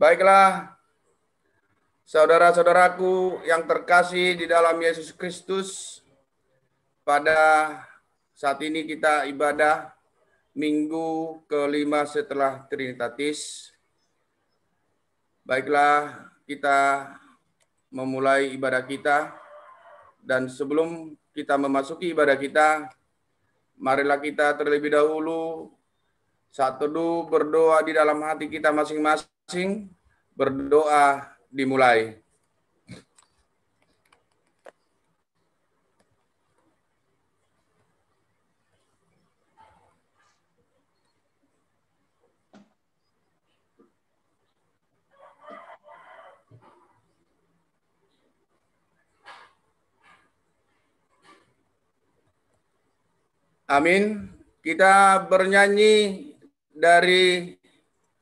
Baiklah, saudara-saudaraku yang terkasih di dalam Yesus Kristus, pada saat ini kita ibadah minggu kelima setelah Trinitatis. Baiklah, kita memulai ibadah kita, dan sebelum kita memasuki ibadah kita, marilah kita terlebih dahulu saat teduh berdoa di dalam hati kita masing-masing. Berdoa dimulai. Amin. Kita bernyanyi dari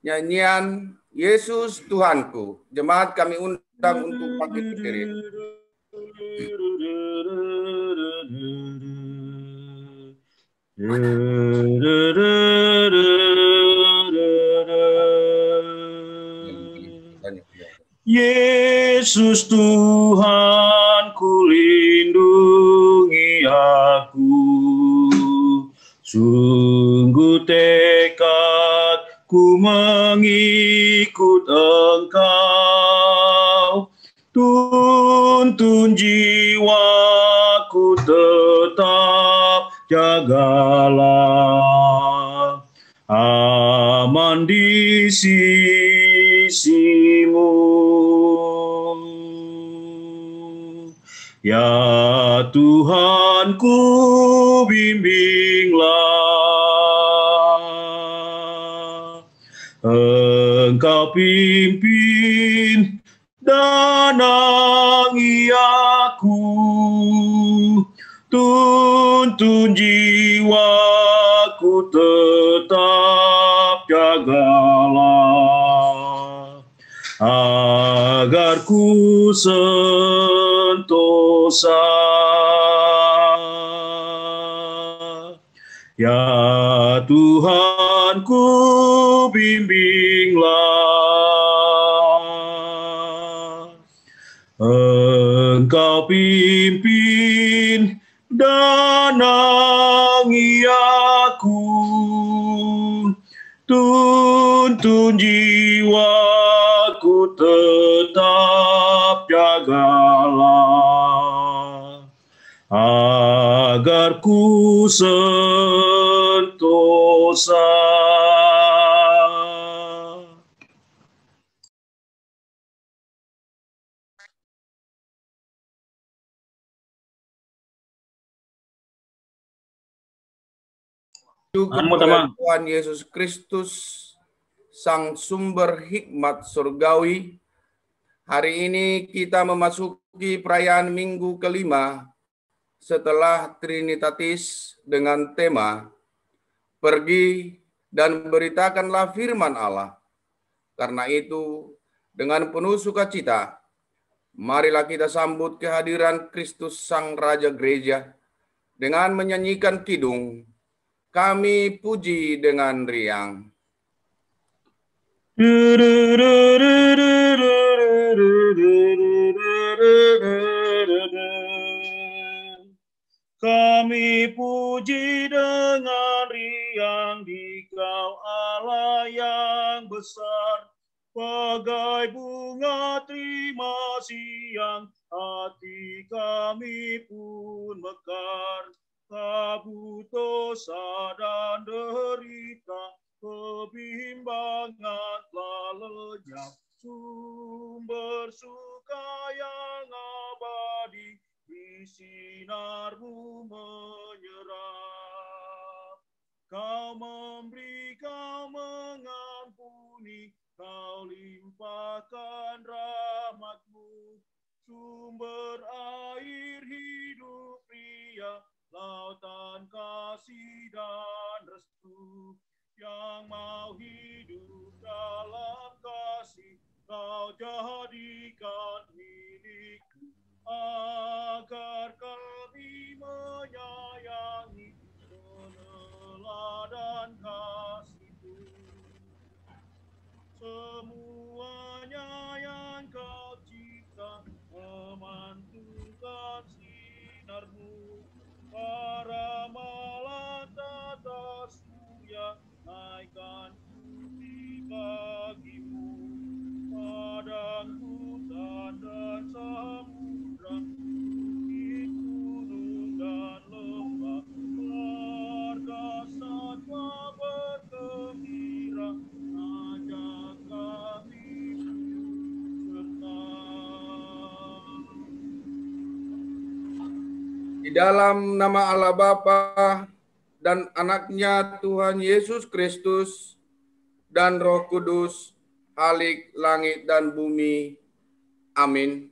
nyanyian Yesus Tuhanku. Jemaat kami undang untuk bangkit berdiri. Yesus Tuhanku, lindungi aku. Sungguh tekadku mengikut Engkau. Tuntun jiwaku tetap jagalah. Aman di sisimu. Ya Tuhanku, bimbinglah. Engkau pimpin dan nangi aku. Tuntun jiwaku tetap jagalah, agar ku sentosa. Ya Tuhanku, bimbinglah. Engkau pimpin dan nangi aku. Tuntun jiwaku tetap jagalah, agar ku sentosa. Kepada Tuhan Yesus Kristus, Sang Sumber Hikmat Surgawi, hari ini kita memasuki perayaan minggu kelima setelah Trinitatis dengan tema Pergi dan beritakanlah firman Allah. Karena itu, dengan penuh sukacita, marilah kita sambut kehadiran Kristus Sang Raja Gereja dengan menyanyikan kidung Kami Puji dengan Riang. Kami puji dengan riang di Kau Allah yang besar, bagai bunga terima siang, hati kami pun mekar. Kabut dosa dan derita, kebimbangan telah lenyap, sumber suka yang abadi di sinar-Mu menyerap. Kau memberi, Kau mengampuni, Kau limpahkan rahmat-Mu, sumber air hidup pria, lautan kasih dan restu. Yang mau hidup dalam kasih, Kau jadikan milik-Ku, agar kami menyayangi peneladan kasih-Mu. Semua para malaikat surya naikkan puji bagimu, padang hutan dan samudra, bukit gunung dan lembah, warga satwa bergembira, ajak kami serta. Di dalam nama Allah Bapa dan anaknya Tuhan Yesus Kristus dan Roh Kudus, Halik langit dan bumi. Amin.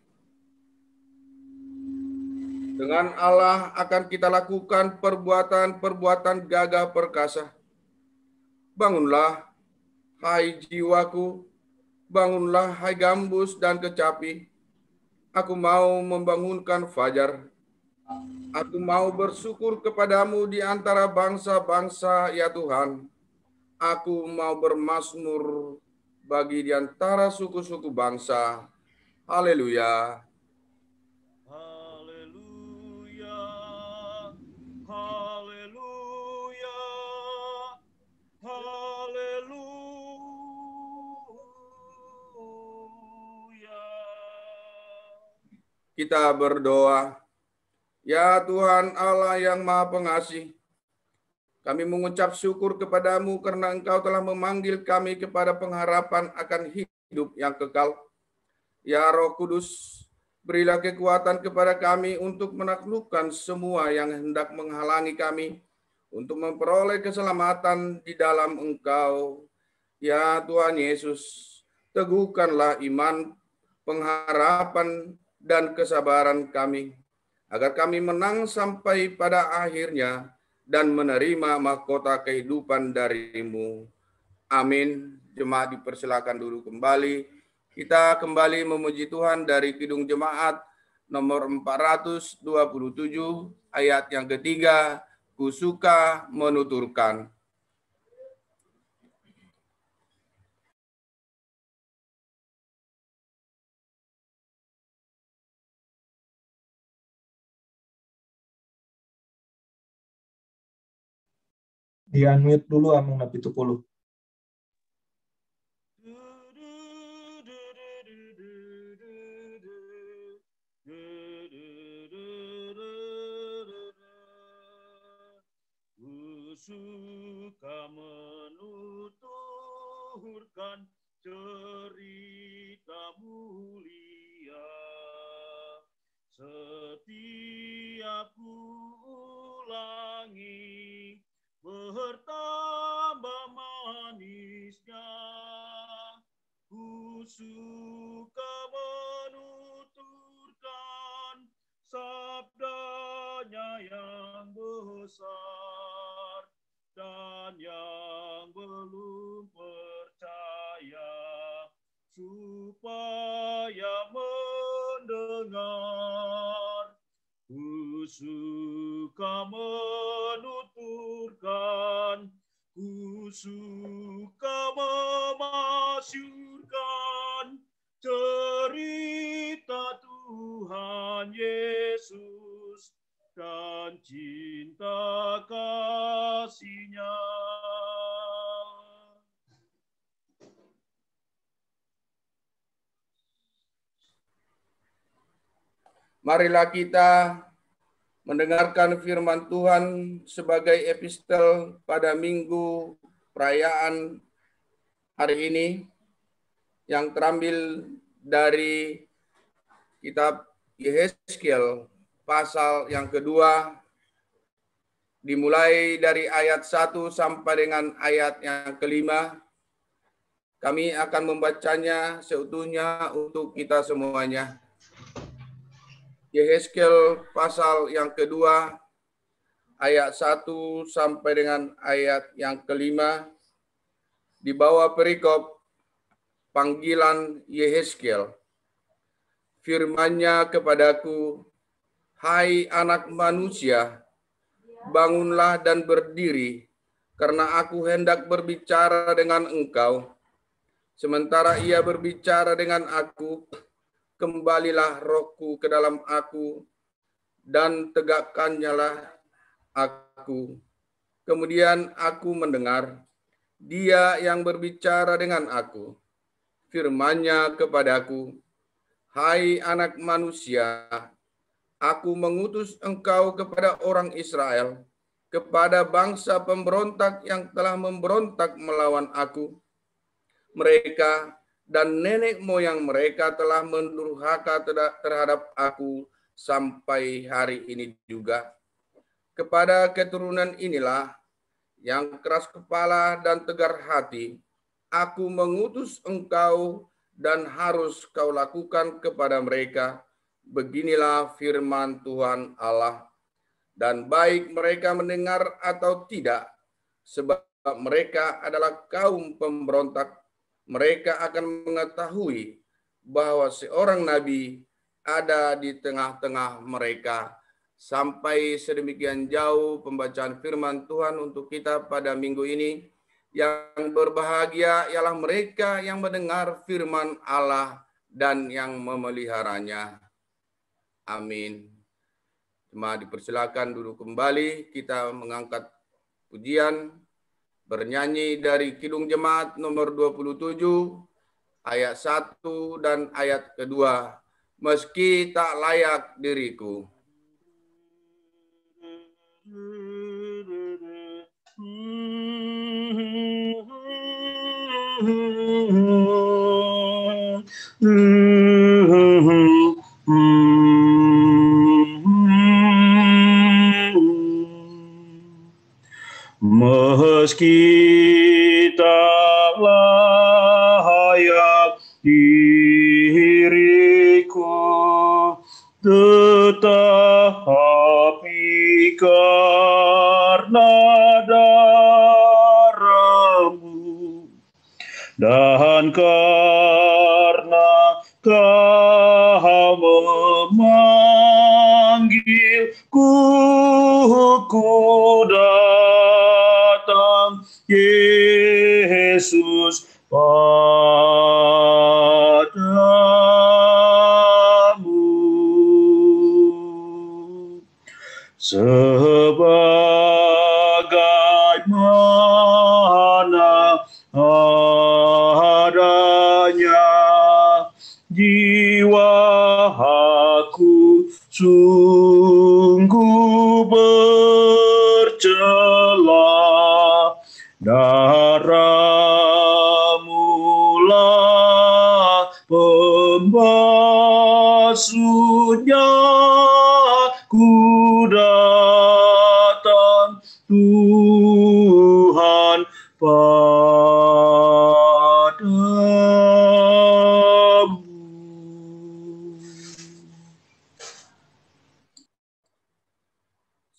Dengan Allah akan kita lakukan perbuatan-perbuatan gagah perkasa. Bangunlah, hai jiwaku, bangunlah, hai gambus dan kecapi. Aku mau membangunkan fajar. Aku mau bersyukur kepadamu di antara bangsa-bangsa, ya Tuhan. Aku mau bermazmur bagi di antara suku-suku bangsa. Haleluya. Haleluya, haleluya, haleluya. Kita berdoa. Ya Tuhan Allah yang Maha Pengasih, kami mengucap syukur kepadamu karena Engkau telah memanggil kami kepada pengharapan akan hidup yang kekal. Ya Roh Kudus, berilah kekuatan kepada kami untuk menaklukkan semua yang hendak menghalangi kami untuk memperoleh keselamatan di dalam Engkau. Ya Tuhan Yesus, teguhkanlah iman, pengharapan, dan kesabaran kami, agar kami menang sampai pada akhirnya dan menerima mahkota kehidupan dari-Mu. Amin. Jemaat dipersilakan duduk kembali. Kita kembali memuji Tuhan dari Kidung Jemaat nomor 427 ayat yang ketiga, ku suka menuturkan. Di-unmute dulu Amung Nabi Tupulu. Ku suka menuturkan cerita mulia, setiap ku ulangi bertambah manisnya. Ku suka menuturkan sabdanya yang besar, dan yang belum percaya supaya mendengar. Ku suka menuturkan, ku suka memasyurkan cerita Tuhan Yesus dan cinta kasih-Nya. Marilah kita mendengarkan firman Tuhan sebagai epistel pada minggu perayaan hari ini yang terambil dari kitab Yehezkiel pasal yang kedua, dimulai dari ayat 1 sampai dengan ayat yang kelima. Kami akan membacanya seutuhnya untuk kita semuanya. Yehezkiel pasal yang kedua, ayat 1 sampai dengan ayat yang kelima, di bawah perikop panggilan Yehezkiel. Firman-Nya kepadaku, hai anak manusia, bangunlah dan berdiri, karena aku hendak berbicara dengan engkau. Sementara ia berbicara dengan aku, kembalilah rohku ke dalam aku, dan tegakkannya aku. Kemudian aku mendengar Dia yang berbicara dengan aku. Firman-Nya kepadaku, "Hai anak manusia, aku mengutus engkau kepada orang Israel, kepada bangsa pemberontak yang telah memberontak melawan aku. Mereka dan nenek moyang mereka telah mendurhaka terhadap aku sampai hari ini juga. Kepada keturunan inilah yang keras kepala dan tegar hati, aku mengutus engkau dan harus kau lakukan kepada mereka. Beginilah firman Tuhan Allah. Dan baik mereka mendengar atau tidak, sebab mereka adalah kaum pemberontak, mereka akan mengetahui bahwa seorang nabi ada di tengah-tengah mereka." Sampai sedemikian jauh pembacaan firman Tuhan untuk kita pada minggu ini. Yang berbahagia ialah mereka yang mendengar firman Allah dan yang memeliharanya. Amin. Cuma dipersilakan duduk kembali, kita mengangkat pujian, bernyanyi dari Kidung Jemaat nomor 27, ayat 1 dan ayat kedua. Meski tak layak diriku. Meski tak layak diriku, tetapi karena darah-Mu dan karena Kau memanggilku, ku datang, Yesus, padamu. Sebagaimana adanya jiwa aku sungguh bercela, darah-Mulah pembasuhnya, ku datang, Tuhan, padamu.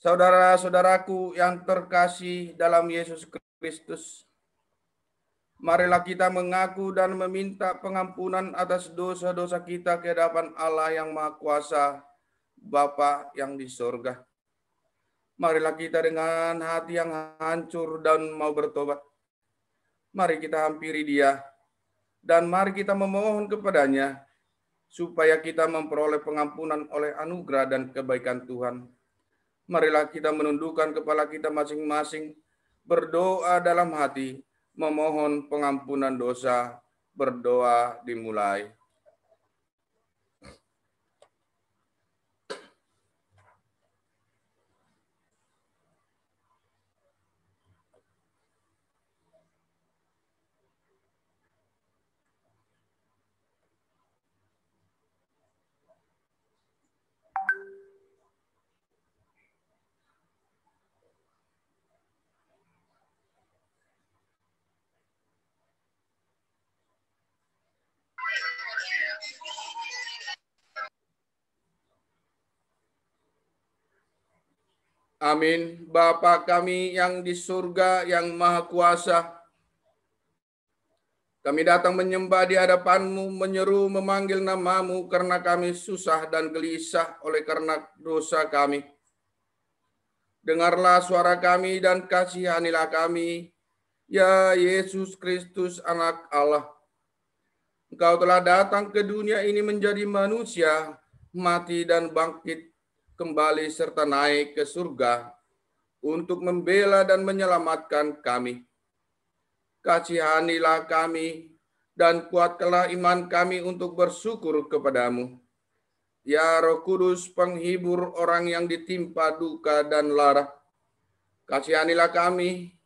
Saudara-saudaraku yang terkasih dalam Yesus Kristus, marilah kita mengaku dan meminta pengampunan atas dosa-dosa kita ke hadapan Allah yang Maha Kuasa, Bapa yang di surga. Marilah kita dengan hati yang hancur dan mau bertobat. Mari kita hampiri Dia, dan mari kita memohon kepadanya, supaya kita memperoleh pengampunan oleh anugerah dan kebaikan Tuhan. Marilah kita menundukkan kepala kita masing-masing, berdoa dalam hati, memohon pengampunan dosa. Berdoa dimulai. Amin. Bapa kami yang di surga, yang Maha Kuasa, kami datang menyembah di hadapan-Mu, menyeru, memanggil nama-Mu karena kami susah dan gelisah oleh karena dosa kami. Dengarlah suara kami dan kasihanilah kami, ya Yesus Kristus, Anak Allah. Engkau telah datang ke dunia ini menjadi manusia, mati dan bangkit kembali serta naik ke surga untuk membela dan menyelamatkan kami. Kasihanilah kami dan kuatkanlah iman kami untuk bersyukur kepadamu. Ya Roh Kudus, penghibur orang yang ditimpa duka dan lara, kasihanilah kami,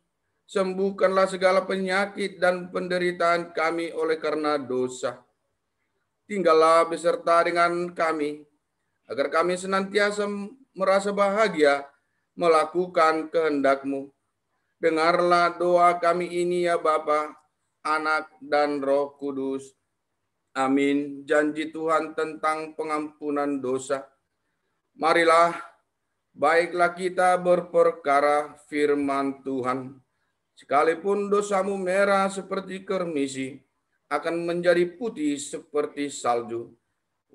sembuhkanlah segala penyakit dan penderitaan kami oleh karena dosa. Tinggallah beserta dengan kami, agar kami senantiasa merasa bahagia melakukan kehendak-Mu. Dengarlah doa kami ini ya Bapa, Anak, dan Roh Kudus. Amin. Janji Tuhan tentang pengampunan dosa. Marilah, baiklah kita berperkara firman Tuhan. Sekalipun dosamu merah seperti kermisi, akan menjadi putih seperti salju.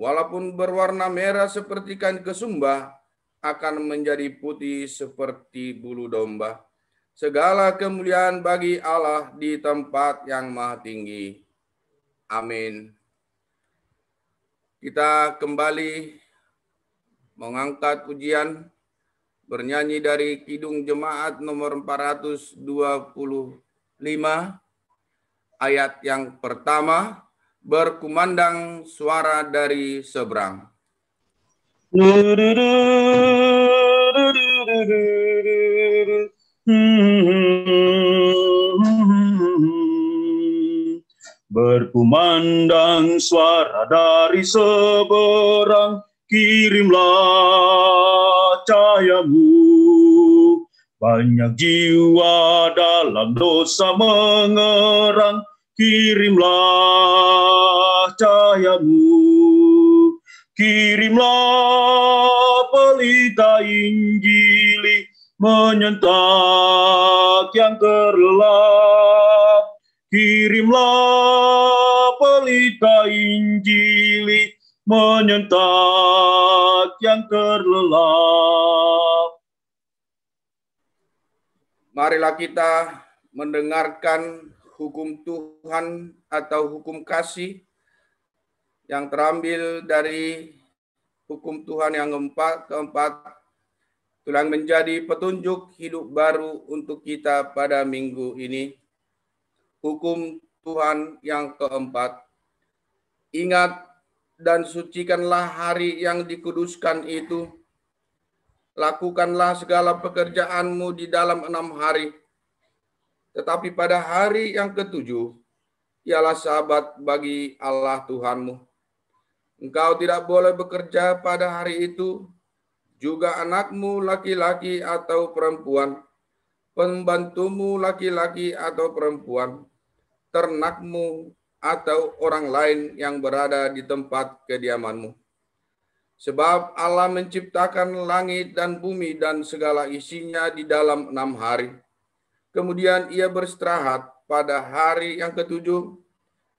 Walaupun berwarna merah seperti kain kesumba, akan menjadi putih seperti bulu domba. Segala kemuliaan bagi Allah di tempat yang maha tinggi. Amin. Kita kembali mengangkat pujian, bernyanyi dari Kidung Jemaat nomor 425, ayat yang pertama, berkumandang suara dari seberang. Berkumandang suara dari seberang, kirimlah cahayamu. Banyak jiwa dalam dosa mengerang, kirimlah cahayamu. Kirimlah pelita Injili, menyentak yang terlelap. Kirimlah pelita Injili, menyentak yang terlelap. Marilah kita mendengarkan hukum Tuhan atau hukum kasih yang terambil dari hukum Tuhan yang keempat, telah menjadi petunjuk hidup baru untuk kita pada minggu ini. Hukum Tuhan yang keempat, ingat dan sucikanlah hari yang dikuduskan itu. Lakukanlah segala pekerjaanmu di dalam 6 hari. Tetapi pada hari yang ketujuh, ialah sabat bagi Allah Tuhanmu. Engkau tidak boleh bekerja pada hari itu, juga anakmu laki-laki atau perempuan, pembantumu laki-laki atau perempuan, ternakmu, atau orang lain yang berada di tempat kediamanmu. Sebab Allah menciptakan langit dan bumi dan segala isinya di dalam 6 hari. Kemudian ia beristirahat pada hari yang ketujuh.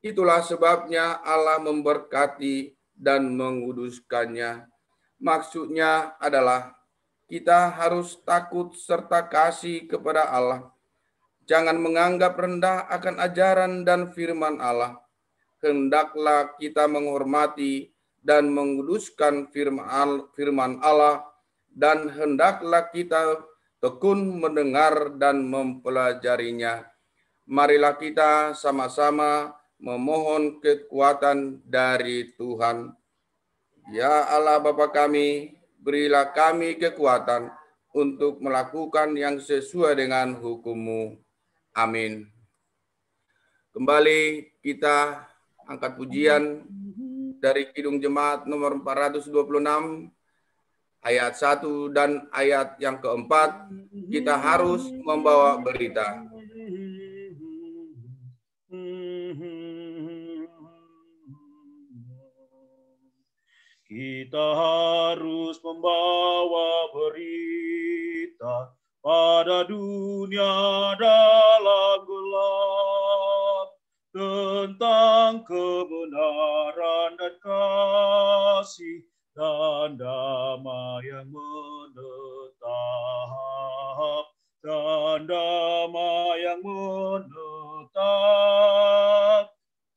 Itulah sebabnya Allah memberkati dan menguduskannya. Maksudnya adalah kita harus takut serta kasih kepada Allah. Jangan menganggap rendah akan ajaran dan firman Allah. Hendaklah kita menghormati dan menguduskan firman Allah, dan hendaklah kita tekun mendengar dan mempelajarinya. Marilah kita sama-sama memohon kekuatan dari Tuhan. Ya Allah Bapa kami, berilah kami kekuatan untuk melakukan yang sesuai dengan hukum-Mu. Amin. Kembali kita angkat pujian dari Kidung Jemaat nomor 426, ayat 1 dan ayat yang keempat, kita harus membawa berita. Kita harus membawa berita pada dunia dalam gelap tentang kebenaran dan kasih dan damai yang menetap, dan damai yang menetap.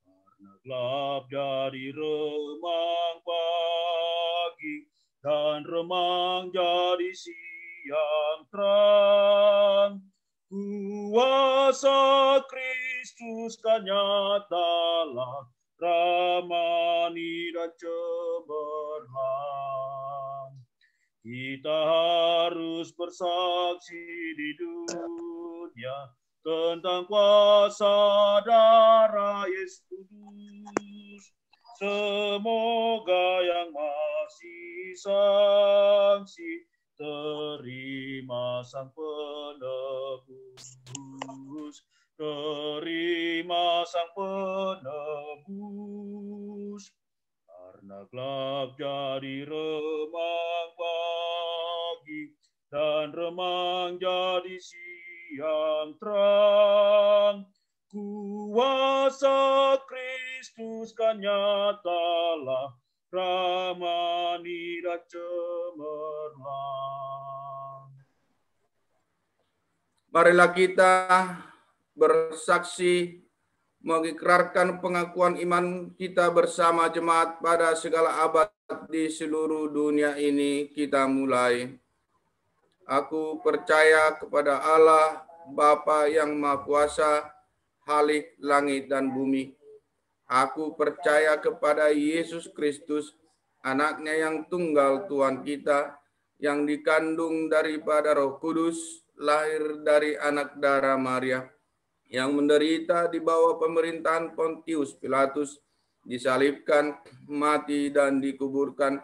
Karena gelap jadi remang pagi dan remang jadi siang, yang terang. Kuasa Kristus kan nyatalah, ramani dan cemerlang. Kita harus bersaksi di dunia tentang kuasa darah Yesus. Semoga yang masih saksi terima Sang Penebus, terima Sang Penebus. Karena gelap jadi remang pagi, dan remang jadi siang terang. Kuasa Kristus kan nyatalah, ramani dan cemerlang. Marilah kita bersaksi mengikrarkan pengakuan iman kita bersama jemaat pada segala abad di seluruh dunia ini. Kita mulai. Aku percaya kepada Allah, Bapa yang Maha Kuasa, Khalik langit dan bumi. Aku percaya kepada Yesus Kristus, anaknya yang tunggal Tuhan kita, yang dikandung daripada Roh Kudus, lahir dari anak darah Maria, yang menderita di bawah pemerintahan Pontius Pilatus, disalibkan, mati dan dikuburkan,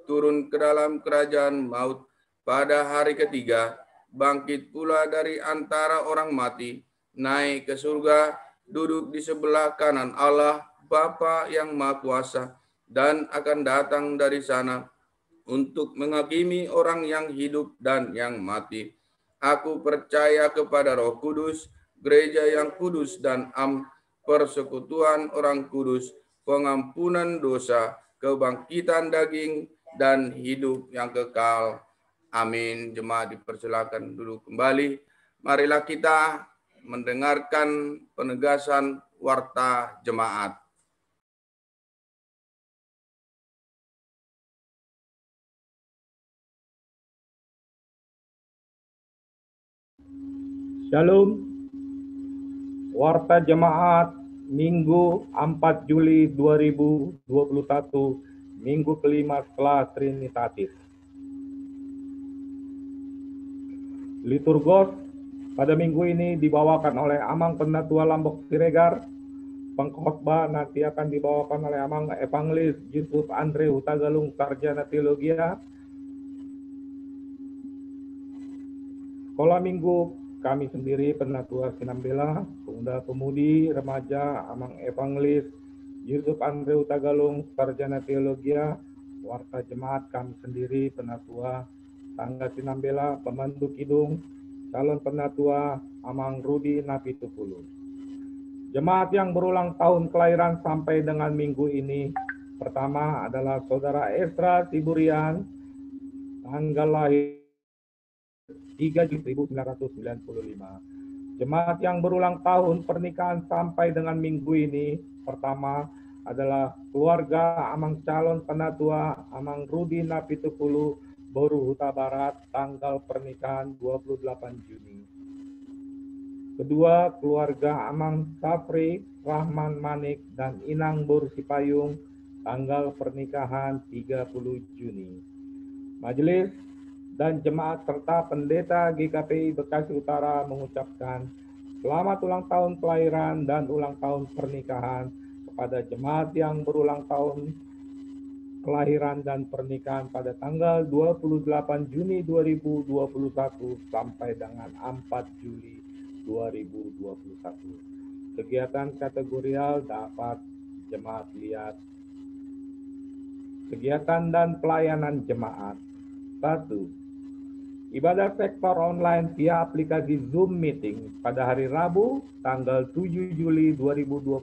turun ke dalam kerajaan maut, pada hari ketiga, bangkit pula dari antara orang mati, naik ke surga, duduk di sebelah kanan Allah, Bapa yang Maha Kuasa, dan akan datang dari sana untuk menghakimi orang yang hidup dan yang mati. Aku percaya kepada Roh Kudus, gereja yang kudus dan persekutuan orang kudus, pengampunan dosa, kebangkitan daging, dan hidup yang kekal. Amin. Jemaat dipersilakan duduk kembali. Marilah kita mendengarkan penegasan warta jemaat. Shalom. Warta Jemaat Minggu 4 Juli 2021, Minggu kelima setelah Trinitatis. Liturgos pada minggu ini dibawakan oleh Amang Penatua Lombok Siregar. Pengkhotbah nanti akan dibawakan oleh Amang Evangelis Yusuf Andre Hutagalung, Sarjana Teologia. Sekolah minggu kami sendiri Penatua Sinambela, Pemuda Pemudi Remaja Amang Evangelis Yusuf Andre Hutagalung, Sarjana Teologia. Warta jemaat kami sendiri Penatua Tangga Sinambela, Pemandu Kidung, calon penatua Amang Rudi Napitupulu. Jemaat yang berulang tahun kelahiran sampai dengan minggu ini, pertama adalah Saudara Esra Tiburian, tanggal lahir 3 Juli 1995. Jemaat yang berulang tahun pernikahan sampai dengan minggu ini, pertama adalah keluarga Amang calon penatua Amang Rudi Napitupulu, Boru Huta Barat, tanggal pernikahan 28 Juni. Kedua, keluarga Amang Safri, Rahman Manik, dan Inang Boru Sipayung, tanggal pernikahan 30 Juni. Majelis dan jemaat serta pendeta GKPI Bekasi Utara mengucapkan selamat ulang tahun kelahiran dan ulang tahun pernikahan kepada jemaat yang berulang tahun kelahiran dan pernikahan pada tanggal 28 Juni 2021 sampai dengan 4 Juli 2021. Kegiatan kategorial dapat jemaat lihat. Kegiatan dan pelayanan jemaat. 1. Ibadah sektor online via aplikasi Zoom Meeting pada hari Rabu tanggal 7 Juli 2021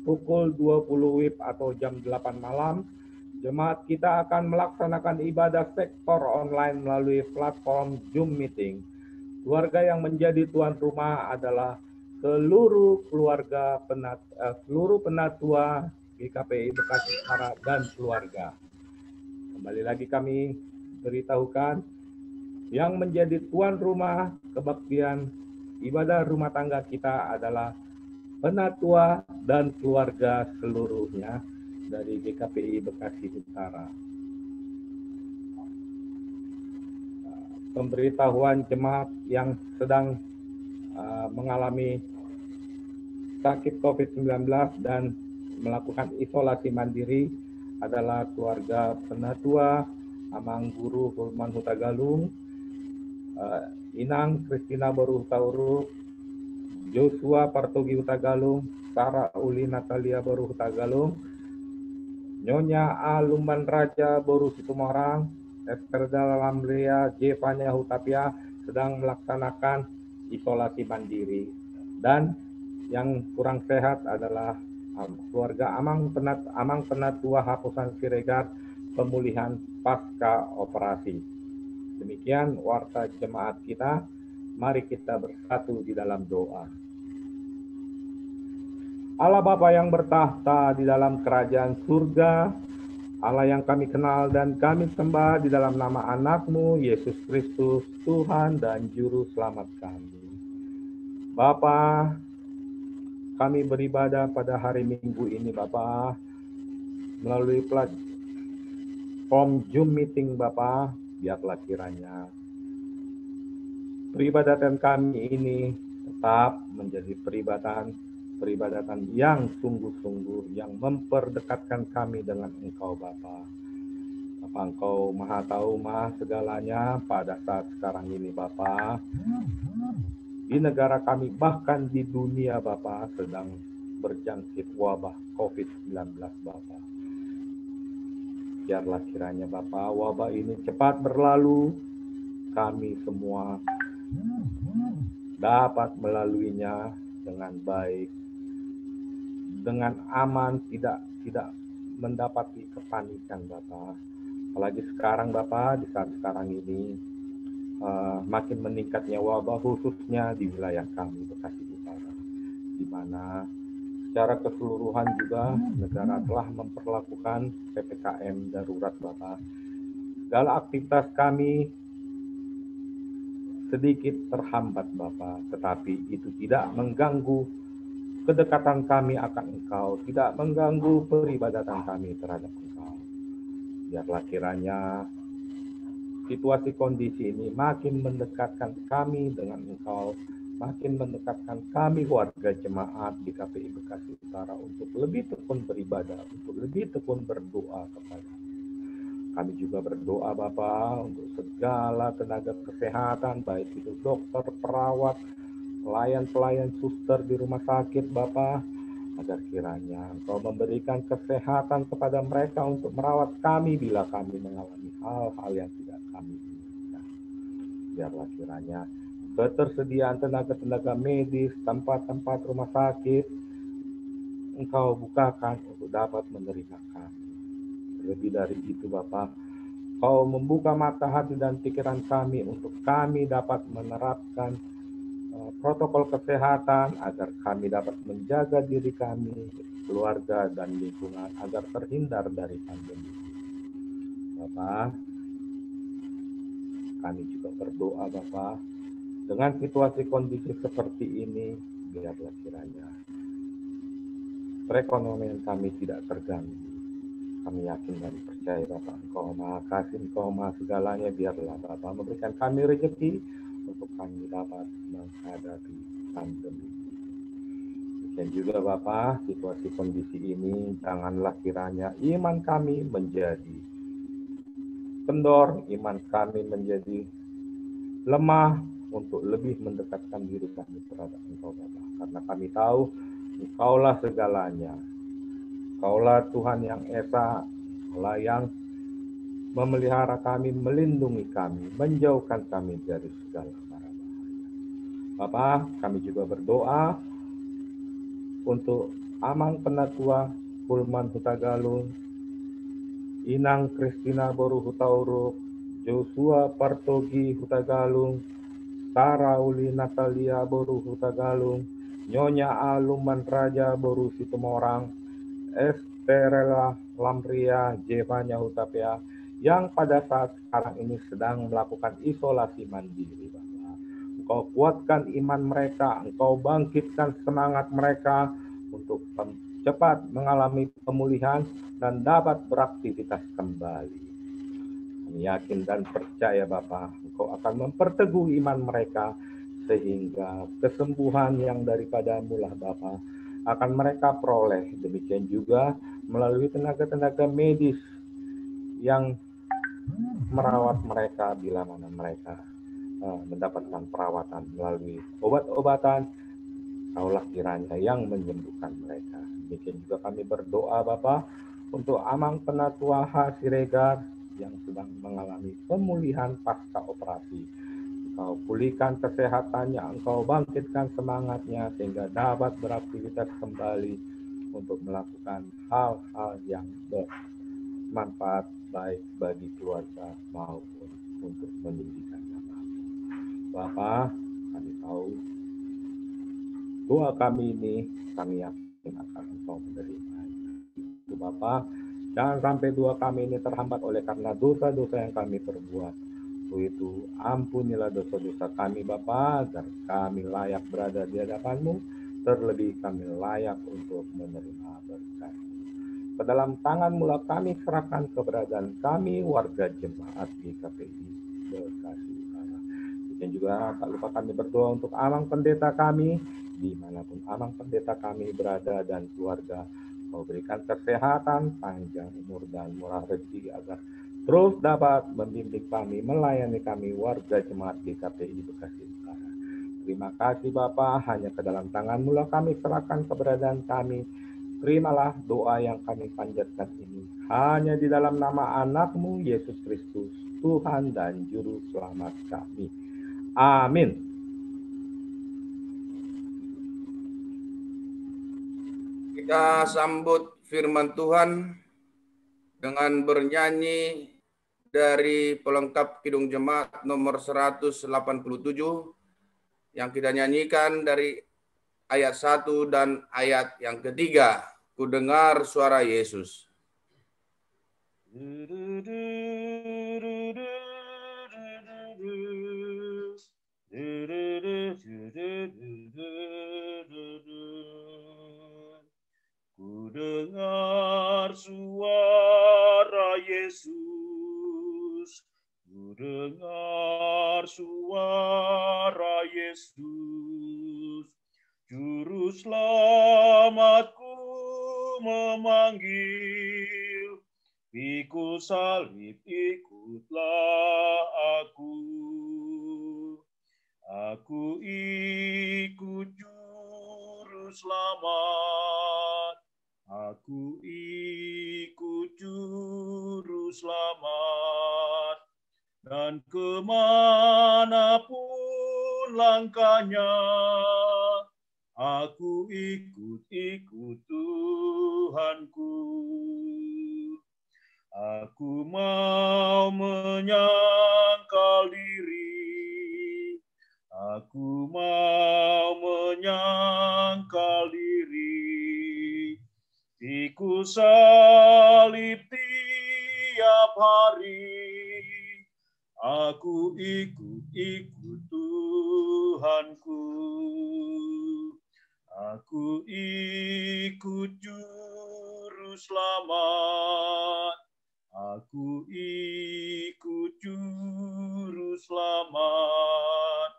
pukul 20 WIB atau jam 8 malam. Jemaat kita akan melaksanakan ibadah sektor online melalui platform Zoom Meeting. Keluarga yang menjadi tuan rumah adalah seluruh penatua GKPI Bekasi Utara dan keluarga. Kembali lagi kami beritahukan Yang menjadi tuan rumah kebaktian ibadah rumah tangga kita adalah penatua dan keluarga seluruhnya dari GKPI Bekasi Utara. Pemberitahuan jemaat yang sedang mengalami sakit COVID-19 dan melakukan isolasi mandiri adalah keluarga Penatua Amang Guru Hulman Hutagalung, Inang Kristina Boru Hutauruk, Joshua Partogi Hutagalung, Sarah Uli Natalia Boru Hutagalung, Nyonya Aluman Raja Boru Situmorang, Esperda Lamria Jevanya Hutapia sedang melaksanakan isolasi mandiri. Dan yang kurang sehat adalah keluarga Amang Penatua Hapusan Siregar pemulihan pasca operasi. Demikian warta jemaat kita. Mari kita bersatu di dalam doa. Allah Bapa yang bertahta di dalam kerajaan surga, Allah yang kami kenal dan kami sembah di dalam nama anak-Mu, Yesus Kristus, Tuhan dan Juru Selamat kami. Bapa, kami beribadah pada hari Minggu ini, Bapa, melalui platform Zoom meeting, Bapa, biarlah kiranya peribadatan kami ini tetap menjadi peribadatan yang sungguh-sungguh, yang memperdekatkan kami dengan Engkau, Bapa. Bapa, Engkau Maha Tahu, Maha segalanya pada saat sekarang ini, Bapa. Di negara kami, bahkan di dunia, Bapa, sedang berjangkit wabah COVID-19, Bapa. Biarlah kiranya, Bapa, wabah ini cepat berlalu, kami semua dapat melaluinya dengan baik, dengan aman, tidak mendapati kepanikan, Bapak. Apalagi sekarang, Bapak, di saat sekarang ini makin meningkatnya wabah, khususnya di wilayah kami Bekasi Utara, di mana secara keseluruhan juga negara telah memperlakukan PPKM darurat, Bapak. Segala aktivitas kami sedikit terhambat, Bapak, tetapi itu tidak mengganggu kedekatan kami akan Engkau, tidak mengganggu peribadatan kami terhadap Engkau. Biarlah kiranya situasi kondisi ini makin mendekatkan kami dengan Engkau, makin mendekatkan kami warga jemaat di GKPI Bekasi Utara untuk lebih tekun beribadah, untuk lebih tekun berdoa kepada. Kami juga berdoa, Bapa, untuk segala tenaga kesehatan, baik itu dokter, perawat, pelayan-pelayan suster di rumah sakit, Bapa, agar kiranya Engkau memberikan kesehatan kepada mereka untuk merawat kami bila kami mengalami hal-hal yang tidak kami inginkan. Biarlah kiranya ketersediaan tenaga-tenaga medis, tempat-tempat rumah sakit, Engkau bukakan untuk dapat menerima kami. Lebih dari itu, Bapa, Kau membuka mata hati dan pikiran kami untuk kami dapat menerapkan protokol kesehatan agar kami dapat menjaga diri kami, keluarga, dan lingkungan agar terhindar dari pandemi. Bapak, kami juga berdoa, Bapak, dengan situasi kondisi seperti ini, biarlah kiranya perekonomian kami tidak terganggu. Kami yakin dan percaya, Bapak, Engkau Maha Kasih, Engkau Maha segalanya. Biarlah Bapak memberikan kami rezeki untuk kami dapat menghadapi pandemi. Dan juga Bapak, situasi kondisi ini janganlah kiranya iman kami menjadi kendor, iman kami menjadi lemah untuk lebih mendekatkan diri kami terhadap Engkau, Bapak. Karena kami tahu Engkaulah segalanya. Engkaulah Tuhan yang esa, Engkaulah yang memelihara kami, melindungi kami, menjauhkan kami dari segala mara bahaya. Bapak, kami juga berdoa untuk Amang Penatua Hulman Hutagalung, Inang Kristina Boru Hutauruk, Joshua Partogi Hutagalung, Sarah Uli Natalia Boru Hutagalung, Nyonya Aluman Raja Boru Situmorang, Esterela Lamria Jevanya Hutapea, yang pada saat sekarang ini sedang melakukan isolasi mandiri, Bapa. Engkau kuatkan iman mereka, Engkau bangkitkan semangat mereka untuk cepat mengalami pemulihan dan dapat beraktivitas kembali. Kami yakin dan percaya Bapa, Engkau akan memperteguh iman mereka sehingga kesembuhan yang daripadamu lah Bapa akan mereka peroleh. Demikian juga melalui tenaga-tenaga medis yang merawat mereka bila mana mereka mendapatkan perawatan melalui obat-obatan, Kaulah kiranya yang menyembuhkan mereka. Demikian juga kami berdoa Bapa untuk Amang Penatua H. Siregar yang sedang mengalami pemulihan pasca operasi. Engkau pulihkan kesehatannya, Engkau bangkitkan semangatnya sehingga dapat beraktivitas kembali untuk melakukan hal-hal yang bermanfaat baik bagi keluarga maupun untuk mendidikan anak. Bapa, kami tahu doa kami ini kami yakin akan Engkau menerima. Itu Bapa, jangan sampai doa kami ini terhambat oleh karena dosa-dosa yang kami perbuat. Itu ampunilah dosa-dosa kami Bapa, agar kami layak berada di hadapan-Mu, terlebih kami layak untuk menerima berkat. Ke dalam tangan-Mu lah kami serahkan keberadaan kami warga jemaat GKPI Bekasi Utara. Dan juga tak lupa kami berdoa untuk Amang Pendeta kami, dimanapun Amang Pendeta kami berada dan keluarga. Kau berikan kesehatan, panjang umur dan murah rezeki agar terus dapat membimbing kami, melayani kami warga jemaat GKPI Bekasi Utara. Terima kasih Bapa, hanya ke dalam tangan-Mu lah kami serahkan keberadaan kami. Terimalah doa yang kami panjatkan ini hanya di dalam nama anak-Mu Yesus Kristus, Tuhan dan Juru Selamat kami. Amin. Kita sambut firman Tuhan dengan bernyanyi dari pelengkap Kidung Jemaat nomor 187 yang kita nyanyikan dari ayat 1 dan ayat yang ketiga. Ku dengar suara Yesus. Ku dengar suara Yesus, ku dengar suara Yesus, Juru Selamatku memanggil, pikul salib ikutlah aku. Aku ikut Juru Selamat, aku ikut Juru Selamat, dan kemanapun langkahnya, aku ikut Tuhanku. Aku mau menyangkal diri, aku mau menyangkal diri, pikul salib tiap hari, aku ikut Tuhanku. Aku ikut Juru Selamat, aku ikut Juru Selamat,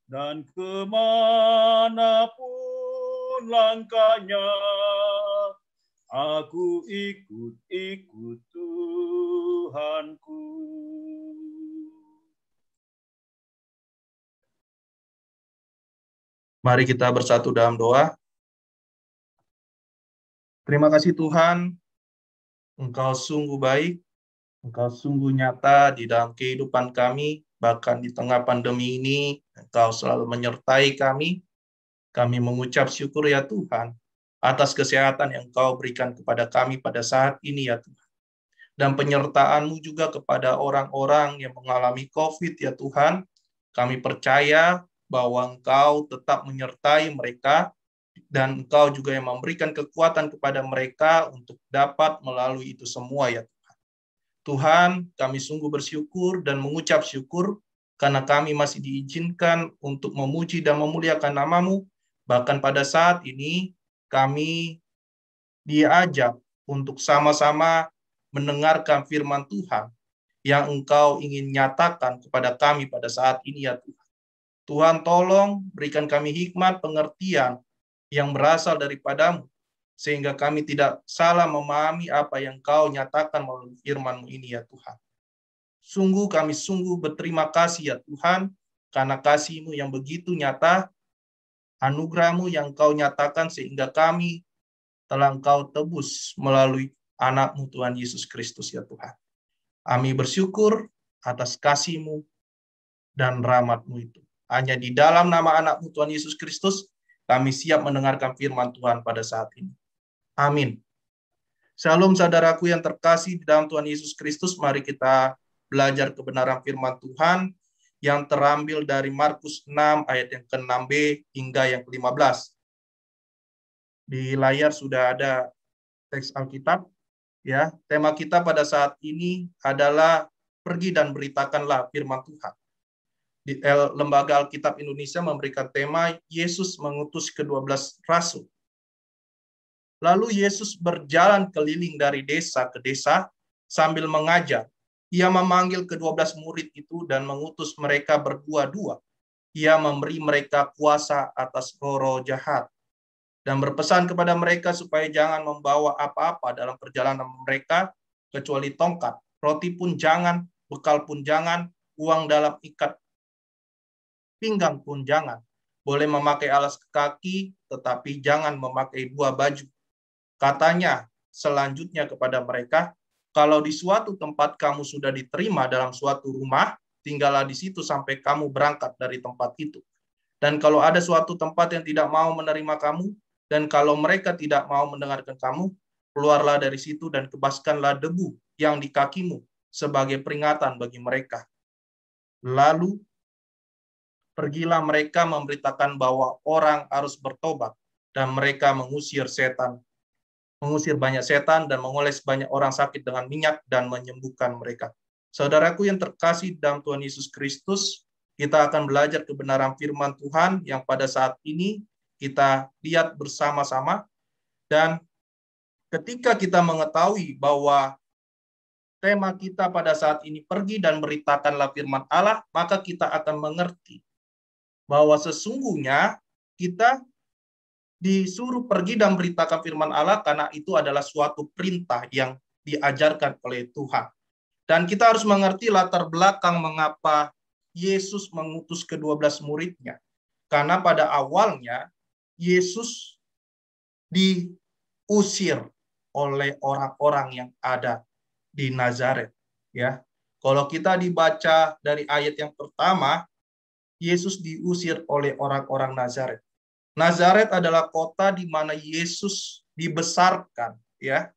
dan kemanapun langkahnya, aku ikut Tuhanku. Mari kita bersatu dalam doa. Terima kasih Tuhan, Engkau sungguh baik, Engkau sungguh nyata di dalam kehidupan kami, bahkan di tengah pandemi ini, Engkau selalu menyertai kami. Kami mengucap syukur ya Tuhan, atas kesehatan yang Engkau berikan kepada kami pada saat ini ya Tuhan. Dan penyertaan-Mu juga kepada orang-orang yang mengalami COVID ya Tuhan. Kami percaya bahwa Engkau tetap menyertai mereka, dan Engkau juga yang memberikan kekuatan kepada mereka untuk dapat melalui itu semua ya Tuhan. Tuhan, kami sungguh bersyukur dan mengucap syukur karena kami masih diizinkan untuk memuji dan memuliakan nama-Mu. Bahkan pada saat ini kami diajak untuk sama-sama mendengarkan firman Tuhan yang Engkau ingin nyatakan kepada kami pada saat ini, ya Tuhan. Tuhan, tolong berikan kami hikmat pengertian yang berasal daripada-Mu, sehingga kami tidak salah memahami apa yang Kau nyatakan melalui firman-Mu ini, ya Tuhan. Kami sungguh berterima kasih, ya Tuhan, karena kasih-Mu yang begitu nyata, anugerah-Mu yang Kau nyatakan sehingga kami telah Engkau tebus melalui anak-Mu Tuhan Yesus Kristus, ya Tuhan. Kami bersyukur atas kasih-Mu dan rahmat-Mu itu. Hanya di dalam nama anak-Mu Tuhan Yesus Kristus, kami siap mendengarkan firman Tuhan pada saat ini. Amin. Shalom saudaraku yang terkasih di dalam Tuhan Yesus Kristus, mari kita belajar kebenaran firman Tuhan yang terambil dari Markus 6 ayat yang ke-6b hingga yang ke-15. Di layar sudah ada teks Alkitab. Ya, tema kita pada saat ini adalah pergi dan beritakanlah firman Tuhan. Di Lembaga Alkitab Indonesia memberikan tema Yesus mengutus ke-12 rasul. Lalu Yesus berjalan keliling dari desa ke desa sambil mengajar. Ia memanggil ke-12 murid itu dan mengutus mereka berdua-dua. Ia memberi mereka kuasa atas roh-roh jahat dan berpesan kepada mereka supaya jangan membawa apa-apa dalam perjalanan mereka kecuali tongkat, roti pun jangan, bekal pun jangan, uang dalam ikat pinggang pun jangan. Boleh memakai alas kaki, tetapi jangan memakai 2 baju. Katanya selanjutnya kepada mereka, kalau di suatu tempat kamu sudah diterima dalam suatu rumah, tinggallah di situ sampai kamu berangkat dari tempat itu. Dan kalau ada suatu tempat yang tidak mau menerima kamu, dan kalau mereka tidak mau mendengarkan kamu, keluarlah dari situ dan kebaskanlah debu yang di kakimu sebagai peringatan bagi mereka. Lalu pergilah mereka memberitakan bahwa orang harus bertobat, dan mereka mengusir banyak setan dan mengoles banyak orang sakit dengan minyak dan menyembuhkan mereka. Saudaraku yang terkasih dalam Tuhan Yesus Kristus, kita akan belajar kebenaran firman Tuhan yang pada saat ini kita lihat bersama-sama. Dan ketika kita mengetahui bahwa tema kita pada saat ini pergi dan beritakanlah firman Allah, maka kita akan mengerti bahwa sesungguhnya kita disuruh pergi dan beritakan firman Allah karena itu adalah suatu perintah yang diajarkan oleh Tuhan. Dan kita harus mengerti latar belakang mengapa Yesus mengutus ke-12 muridnya. Karena pada awalnya Yesus diusir oleh orang-orang yang ada di Nazaret, ya. Kalau kita dibaca dari ayat yang pertama, Yesus diusir oleh orang-orang Nazaret. Nazaret adalah kota di mana Yesus dibesarkan, ya.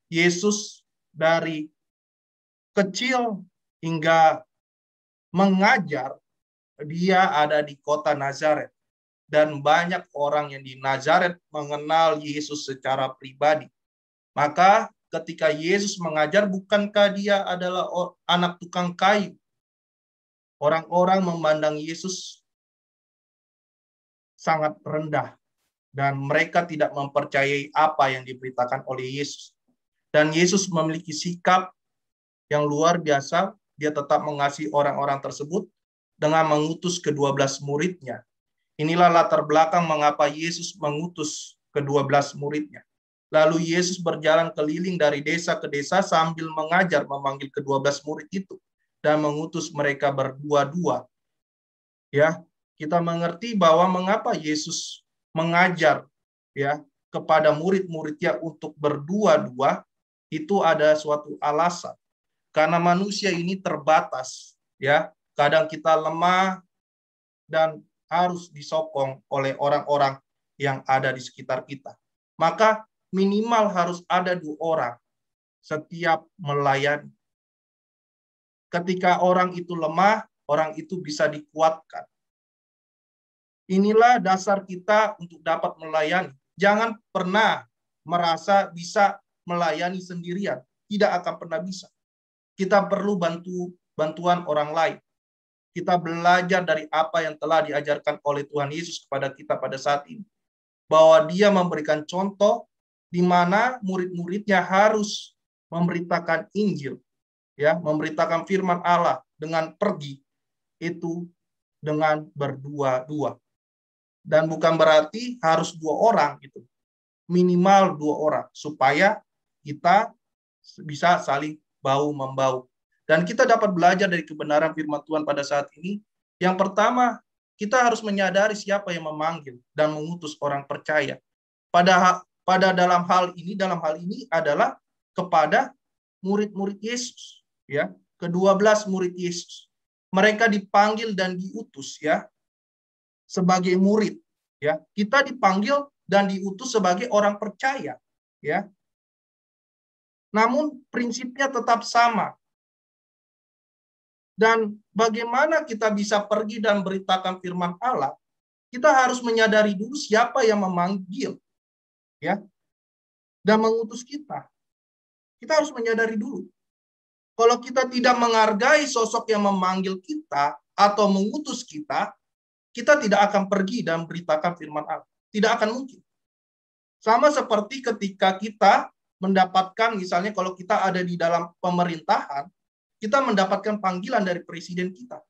Yesus dari kecil hingga mengajar, dia ada di kota Nazaret. Dan banyak orang yang di Nazaret mengenal Yesus secara pribadi. Maka ketika Yesus mengajar, bukankah dia adalah anak tukang kayu? Orang-orang memandang Yesus sangat rendah. Dan mereka tidak mempercayai apa yang diberitakan oleh Yesus. Dan Yesus memiliki sikap yang luar biasa. Dia tetap mengasihi orang-orang tersebut dengan mengutus ke-12 muridnya. Inilah latar belakang mengapa Yesus mengutus ke-12 muridnya. Lalu Yesus berjalan keliling dari desa ke desa sambil mengajar, memanggil ke-12 murid itu dan mengutus mereka berdua-dua. Ya, kita mengerti bahwa mengapa Yesus mengajar ya kepada murid-muridnya untuk berdua-dua, itu ada suatu alasan. Karena manusia ini terbatas, ya. Kadang kita lemah dan harus disokong oleh orang-orang yang ada di sekitar kita. Maka minimal harus ada 2 orang setiap melayani. Ketika orang itu lemah, orang itu bisa dikuatkan. Inilah dasar kita untuk dapat melayani. Jangan pernah merasa bisa melayani sendirian. Tidak akan pernah bisa. kita perlu bantuan orang lain. Kita belajar dari apa yang telah diajarkan oleh Tuhan Yesus kepada kita pada saat ini. Bahwa dia memberikan contoh di mana murid-muridnya harus memberitakan Injil, ya, memberitakan firman Allah dengan pergi itu dengan berdua-dua. Dan bukan berarti harus 2 orang gitu. Minimal 2 orang supaya kita bisa saling bahu-membahu. Dan kita dapat belajar dari kebenaran firman Tuhan pada saat ini. Yang pertama, kita harus menyadari siapa yang memanggil dan mengutus orang percaya. Pada dalam hal ini adalah kepada murid-murid Yesus, ya, ke-12 murid Yesus. Mereka dipanggil dan diutus, ya, sebagai murid, ya. Kita dipanggil dan diutus sebagai orang percaya, ya. Namun prinsipnya tetap sama. Dan bagaimana kita bisa pergi dan beritakan firman Allah? Kita harus menyadari dulu siapa yang memanggil, ya, dan mengutus kita. Kita harus menyadari dulu. Kalau kita tidak menghargai sosok yang memanggil kita atau mengutus kita, kita tidak akan pergi dan beritakan firman Allah. Tidak akan mungkin. Sama seperti ketika kita mendapatkan, misalnya kalau kita ada di dalam pemerintahan, kita mendapatkan panggilan dari presiden kita.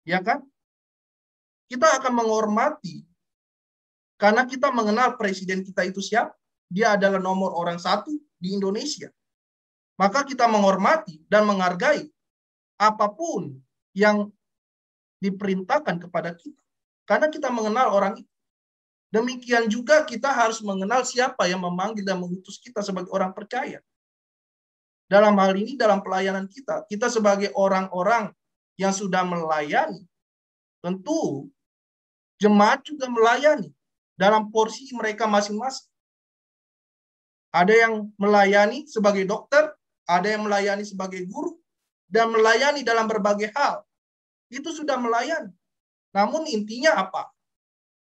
Ya kan? Kita akan menghormati. Karena kita mengenal presiden kita itu siapa. Dia adalah nomor orang 1 di Indonesia. Maka kita menghormati dan menghargai apapun yang diperintahkan kepada kita. Karena kita mengenal orang itu. Demikian juga kita harus mengenal siapa yang memanggil dan mengutus kita sebagai orang percaya. Dalam hal ini, dalam pelayanan kita sebagai orang-orang yang sudah melayani, tentu jemaat juga melayani dalam porsi mereka masing-masing. Ada yang melayani sebagai dokter, ada yang melayani sebagai guru, dan melayani dalam berbagai hal. Itu sudah melayani. Namun intinya apa?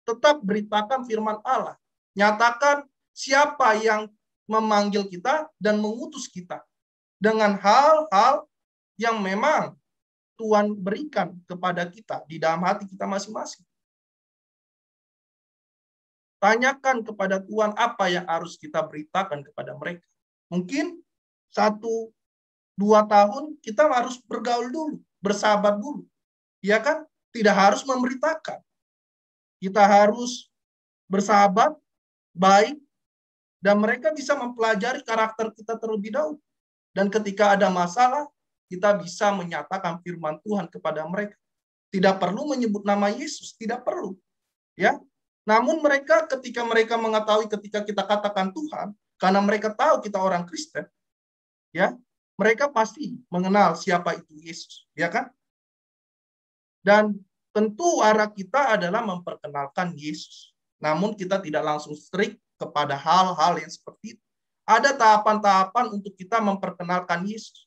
Tetap beritakan firman Allah. Nyatakan siapa yang memanggil kita dan mengutus kita. Dengan hal-hal yang memang Tuhan berikan kepada kita di dalam hati kita masing-masing. Tanyakan kepada Tuhan apa yang harus kita beritakan kepada mereka. Mungkin 1-2 tahun kita harus bergaul dulu, bersahabat dulu. Ya kan? Tidak harus memberitakan. Kita harus bersahabat, baik, dan mereka bisa mempelajari karakter kita terlebih dahulu. Dan ketika ada masalah, kita bisa menyatakan firman Tuhan kepada mereka. Tidak perlu menyebut nama Yesus, tidak perlu. Ya. Namun mereka ketika mereka mengetahui ketika kita katakan Tuhan, karena mereka tahu kita orang Kristen, ya, mereka pasti mengenal siapa itu Yesus, ya kan? Dan tentu arah kita adalah memperkenalkan Yesus. Namun kita tidak langsung strict kepada hal-hal yang seperti itu. Ada tahapan-tahapan untuk kita memperkenalkan Yesus.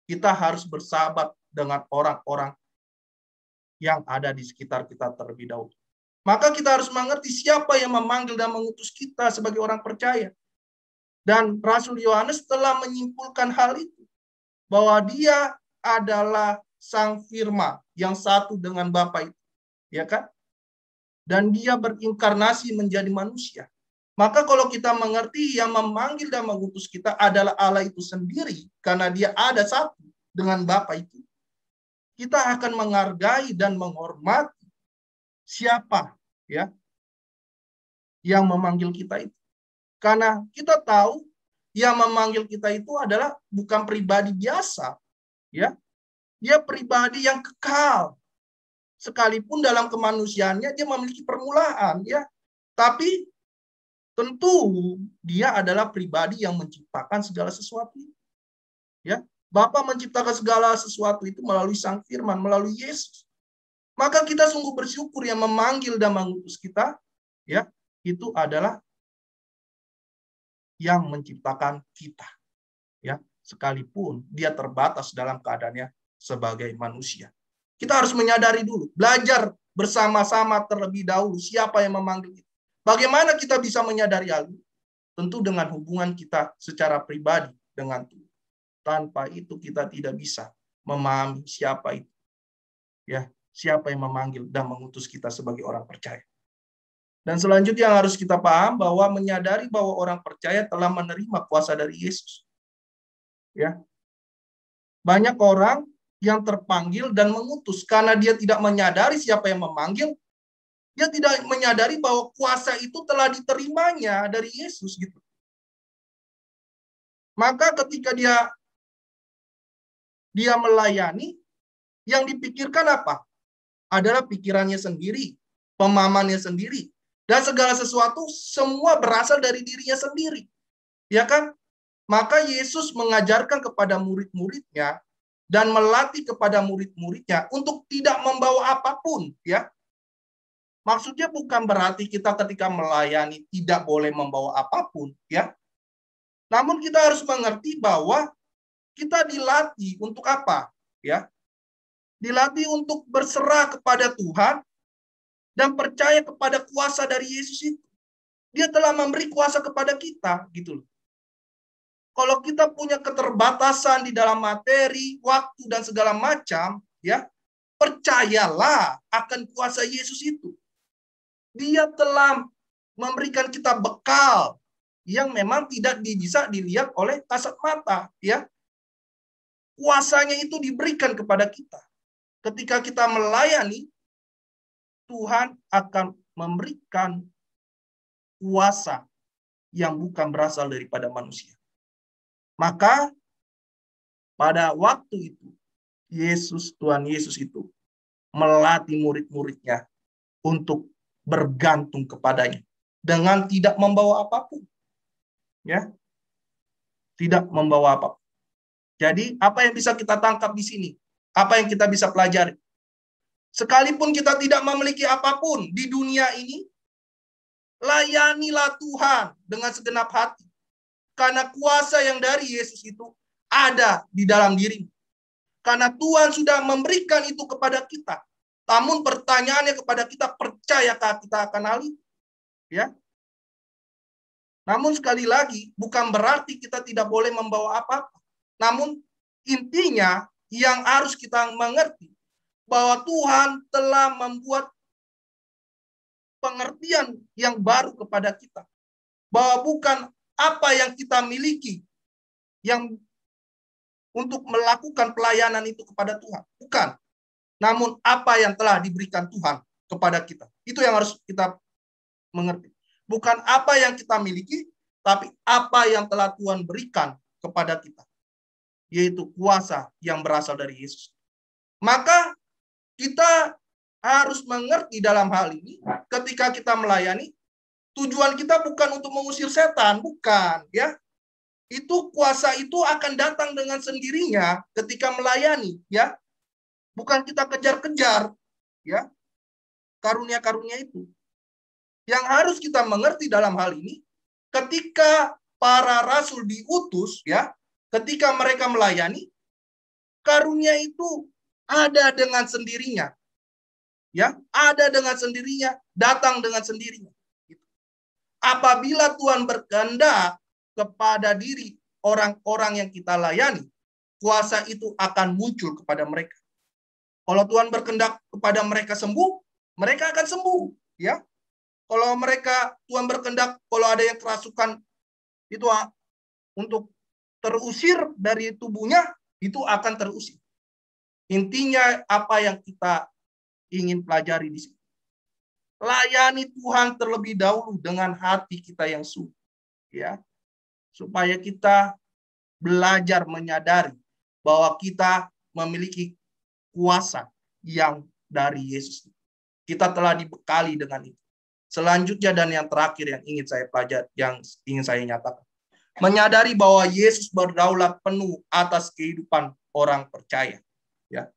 Kita harus bersahabat dengan orang-orang yang ada di sekitar kita terlebih dahulu. Maka kita harus mengerti siapa yang memanggil dan mengutus kita sebagai orang percaya. Dan Rasul Yohanes telah menyimpulkan hal itu. Bahwa dia adalah Sang Firman yang satu dengan Bapa itu. Ya kan? Dan dia berinkarnasi menjadi manusia. Maka kalau kita mengerti yang memanggil dan mengutus kita adalah Allah itu sendiri. Karena dia ada satu dengan Bapa itu. Kita akan menghargai dan menghormati siapa ya yang memanggil kita itu. Karena kita tahu yang memanggil kita itu adalah bukan pribadi biasa. Ya. Dia pribadi yang kekal. Sekalipun dalam kemanusiaannya dia memiliki permulaan. Ya. Tapi tentu dia adalah pribadi yang menciptakan segala sesuatu. Ya. Bapa menciptakan segala sesuatu itu melalui Sang Firman, melalui Yesus. Maka kita sungguh bersyukur yang memanggil dan mengutus kita, ya, itu adalah yang menciptakan kita. Ya, sekalipun dia terbatas dalam keadaannya sebagai manusia. Kita harus menyadari dulu, belajar bersama-sama terlebih dahulu siapa yang memanggil kita. Bagaimana kita bisa menyadari hal itu? Tentu dengan hubungan kita secara pribadi dengan Tuhan. Tanpa itu kita tidak bisa memahami siapa itu. Ya, siapa yang memanggil dan mengutus kita sebagai orang percaya. Dan selanjutnya yang harus kita paham bahwa menyadari bahwa orang percaya telah menerima kuasa dari Yesus. Ya. Banyak orang yang terpanggil dan mengutus karena dia tidak menyadari siapa yang memanggil. Dia tidak menyadari bahwa kuasa itu telah diterimanya dari Yesus gitu. Maka ketika dia melayani, yang dipikirkan apa? Adalah pikirannya sendiri, pemahamannya sendiri. Dan segala sesuatu semua berasal dari dirinya sendiri. Ya kan? Maka Yesus mengajarkan kepada murid-muridnya dan melatih kepada murid-muridnya untuk tidak membawa apapun, ya. Maksudnya bukan berarti kita ketika melayani tidak boleh membawa apapun, ya. Namun kita harus mengerti bahwa kita dilatih untuk apa, ya? Dilatih untuk berserah kepada Tuhan dan percaya kepada kuasa dari Yesus itu. Dia telah memberi kuasa kepada kita, gitu loh. Kalau kita punya keterbatasan di dalam materi, waktu, dan segala macam, ya, percayalah akan kuasa Yesus itu. Dia telah memberikan kita bekal yang memang tidak bisa dilihat oleh kasat mata, ya. Kuasanya itu diberikan kepada kita. Ketika kita melayani, Tuhan akan memberikan kuasa yang bukan berasal daripada manusia. Maka pada waktu itu, Tuhan Yesus itu melatih murid-muridnya untuk bergantung kepadanya dengan tidak membawa apapun. Ya. Tidak membawa apapun. Jadi, apa yang bisa kita tangkap di sini? Apa yang kita bisa pelajari? Sekalipun kita tidak memiliki apapun di dunia ini, layanilah Tuhan dengan segenap hati. Karena kuasa yang dari Yesus itu ada di dalam dirimu. Karena Tuhan sudah memberikan itu kepada kita. Namun pertanyaannya kepada kita, percayakah kita akan hal itu? Ya. Namun sekali lagi, bukan berarti kita tidak boleh membawa apa-apa. Namun intinya yang harus kita mengerti, bahwa Tuhan telah membuat pengertian yang baru kepada kita. Bahwa bukan apa yang kita miliki yang untuk melakukan pelayanan itu kepada Tuhan. Bukan. Namun apa yang telah diberikan Tuhan kepada kita. Itu yang harus kita mengerti. Bukan apa yang kita miliki, tapi apa yang telah Tuhan berikan kepada kita. Yaitu kuasa yang berasal dari Yesus. Maka kita harus mengerti dalam hal ini, ketika kita melayani, tujuan kita bukan untuk mengusir setan, bukan, ya. Itu kuasa itu akan datang dengan sendirinya ketika melayani, ya. Bukan kita kejar-kejar, ya. Karunia-karunia itu. Yang harus kita mengerti dalam hal ini, ketika para rasul diutus, ya, ketika mereka melayani, karunia itu ada dengan sendirinya. Ya, ada dengan sendirinya, datang dengan sendirinya. Apabila Tuhan berkehendak kepada diri orang-orang yang kita layani, kuasa itu akan muncul kepada mereka. Kalau Tuhan berkehendak kepada mereka sembuh, mereka akan sembuh, ya. Kalau Tuhan berkehendak kalau ada yang kerasukan itu untuk terusir dari tubuhnya, itu akan terusir. Intinya apa yang kita ingin pelajari di sini. Layani Tuhan terlebih dahulu dengan hati kita yang sungguh, ya. Supaya kita belajar menyadari bahwa kita memiliki kuasa yang dari Yesus. Kita telah dibekali dengan itu. Selanjutnya dan yang terakhir yang ingin saya pelajari, yang ingin saya nyatakan. Menyadari bahwa Yesus berdaulat penuh atas kehidupan orang percaya. Ya.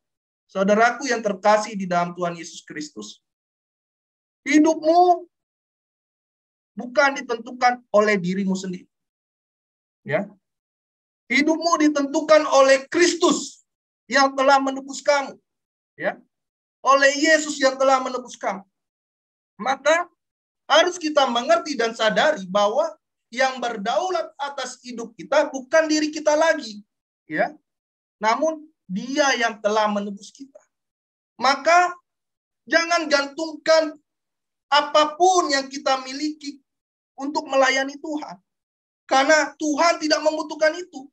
Saudaraku yang terkasih di dalam Tuhan Yesus Kristus, hidupmu bukan ditentukan oleh dirimu sendiri. Ya. Hidupmu ditentukan oleh Kristus yang telah menebus kamu. Ya. Oleh Yesus yang telah menebus kamu. Maka harus kita mengerti dan sadari bahwa yang berdaulat atas hidup kita bukan diri kita lagi. ya. Namun Dia yang telah menebus kita. Maka jangan gantungkan apapun yang kita miliki untuk melayani Tuhan. Karena Tuhan tidak membutuhkan itu.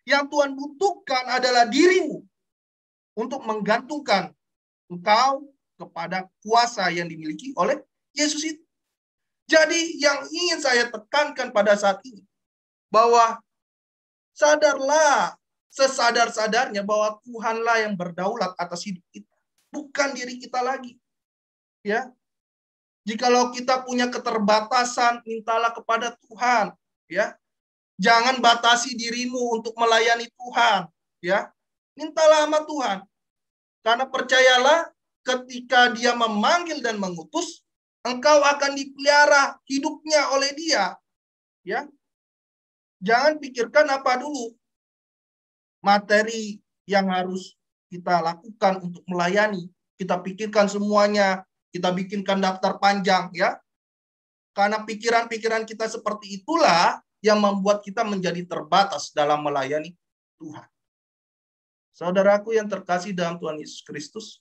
Yang Tuhan butuhkan adalah dirimu untuk menggantungkan engkau kepada kuasa yang dimiliki oleh Yesus itu. Jadi yang ingin saya tekankan pada saat ini, bahwa sadarlah sesadar-sadarnya bahwa Tuhanlah yang berdaulat atas hidup kita, bukan diri kita lagi. Ya, jikalau kita punya keterbatasan, mintalah kepada Tuhan. Ya, jangan batasi dirimu untuk melayani Tuhan. Ya, mintalah sama Tuhan. Karena percayalah, ketika Dia memanggil dan mengutus, engkau akan dipelihara hidupnya oleh Dia. Ya, jangan pikirkan apa dulu materi yang harus kita lakukan untuk melayani. Kita pikirkan semuanya, kita bikinkan daftar panjang, ya. Karena pikiran-pikiran kita seperti itulah yang membuat kita menjadi terbatas dalam melayani Tuhan. Saudaraku yang terkasih dalam Tuhan Yesus Kristus,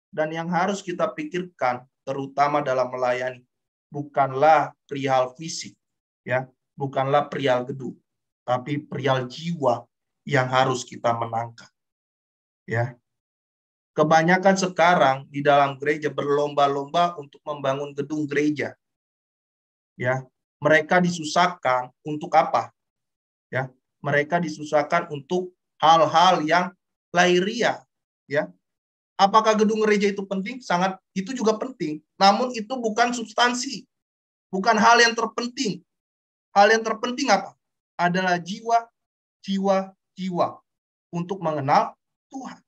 dan yang harus kita pikirkan terutama dalam melayani, bukanlah perihal fisik, ya, bukanlah perihal gedung, tapi perihal jiwa yang harus kita menangkan. Ya. Kebanyakan sekarang di dalam gereja berlomba-lomba untuk membangun gedung gereja. Ya, mereka disusahkan untuk apa? Ya, mereka disusahkan untuk hal-hal yang lahiriah, ya. Apakah gedung gereja itu penting? Sangat, itu juga penting. Namun itu bukan substansi. Bukan hal yang terpenting. Hal yang terpenting apa? Adalah jiwa untuk mengenal Tuhan.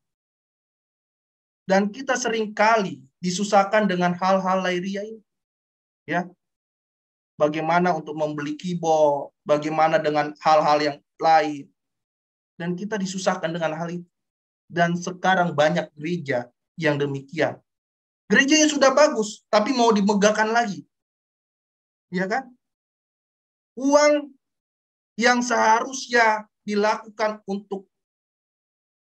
Dan kita seringkali disusahkan dengan hal-hal lahiriah ini. Ya. Bagaimana untuk membeli keyboard, bagaimana dengan hal-hal yang lain. Dan kita disusahkan dengan hal itu. Dan sekarang banyak gereja yang demikian. Gerejanya sudah bagus, tapi mau dimegahkan lagi. Ya kan? Uang yang seharusnya dilakukan untuk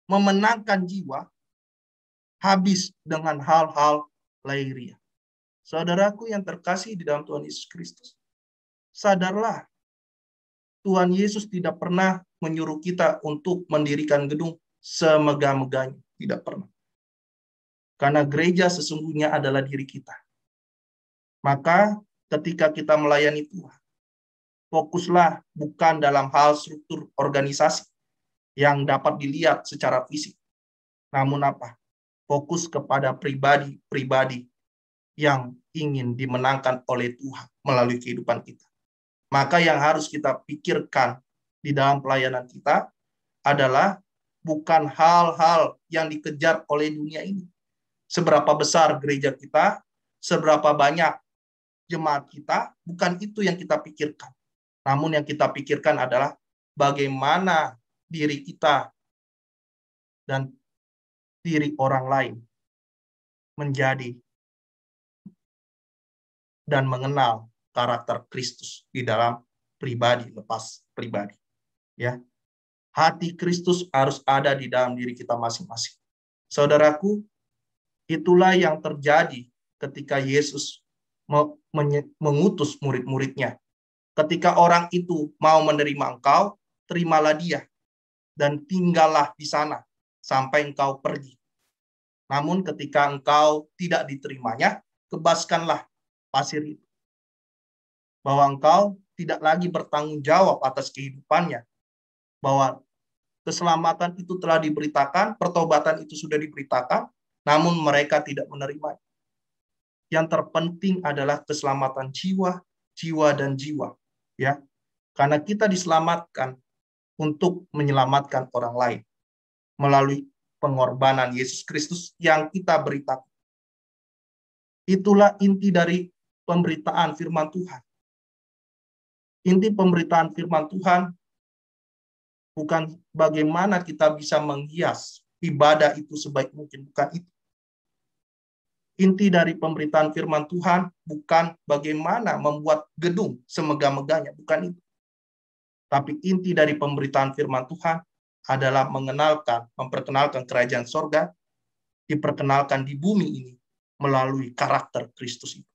memenangkan jiwa, habis dengan hal-hal lahiriah. Saudaraku yang terkasih di dalam Tuhan Yesus Kristus, sadarlah, Tuhan Yesus tidak pernah menyuruh kita untuk mendirikan gedung semegah-megahnya. Tidak pernah. Karena gereja sesungguhnya adalah diri kita. Maka ketika kita melayani Tuhan, fokuslah bukan dalam hal struktur organisasi yang dapat dilihat secara fisik. Namun apa? Fokus kepada pribadi-pribadi yang ingin dimenangkan oleh Tuhan melalui kehidupan kita. Maka yang harus kita pikirkan di dalam pelayanan kita adalah bukan hal-hal yang dikejar oleh dunia ini. Seberapa besar gereja kita, seberapa banyak jemaat kita, bukan itu yang kita pikirkan. Namun yang kita pikirkan adalah bagaimana diri kita dan diri orang lain menjadi dan mengenal karakter Kristus di dalam pribadi lepas pribadi. Ya. Hati Kristus harus ada di dalam diri kita masing-masing. Saudaraku, itulah yang terjadi ketika Yesus mengutus murid-muridnya. Ketika orang itu mau menerima engkau, terimalah dia dan tinggallah di sana sampai engkau pergi. Namun ketika engkau tidak diterimanya, kebaskanlah pasir itu. Bahwa engkau tidak lagi bertanggung jawab atas kehidupannya. Bahwa keselamatan itu telah diberitakan, pertobatan itu sudah diberitakan, namun mereka tidak menerima. Yang terpenting adalah keselamatan jiwa dan jiwa. Ya, karena kita diselamatkan untuk menyelamatkan orang lain melalui pengorbanan Yesus Kristus yang kita beritakan. Itulah inti dari pemberitaan firman Tuhan. Inti pemberitaan firman Tuhan bukan bagaimana kita bisa menghias ibadah itu sebaik mungkin, bukan itu. Inti dari pemberitaan firman Tuhan bukan bagaimana membuat gedung semegah-megahnya, bukan itu. Tapi inti dari pemberitaan firman Tuhan adalah memperkenalkan kerajaan sorga, diperkenalkan di bumi ini melalui karakter Kristus itu.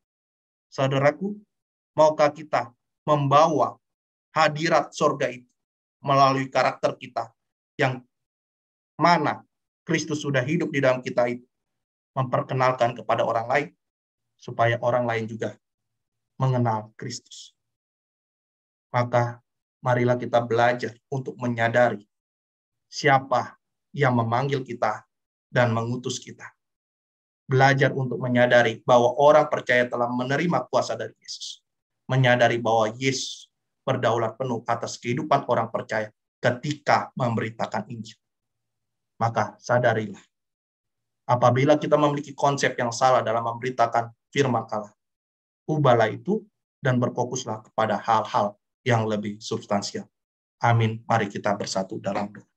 Saudaraku, maukah kita membawa hadirat sorga itu melalui karakter kita, yang mana Kristus sudah hidup di dalam kita itu, memperkenalkan kepada orang lain, supaya orang lain juga mengenal Kristus. Maka marilah kita belajar untuk menyadari siapa yang memanggil kita dan mengutus kita. Belajar untuk menyadari bahwa orang percaya telah menerima kuasa dari Yesus. Menyadari bahwa Yesus berdaulat penuh atas kehidupan orang percaya ketika memberitakan Injil. Maka sadarilah, apabila kita memiliki konsep yang salah dalam memberitakan firman Allah, ubahlah itu dan berfokuslah kepada hal-hal yang lebih substansial. Amin. Mari kita bersatu dalam doa.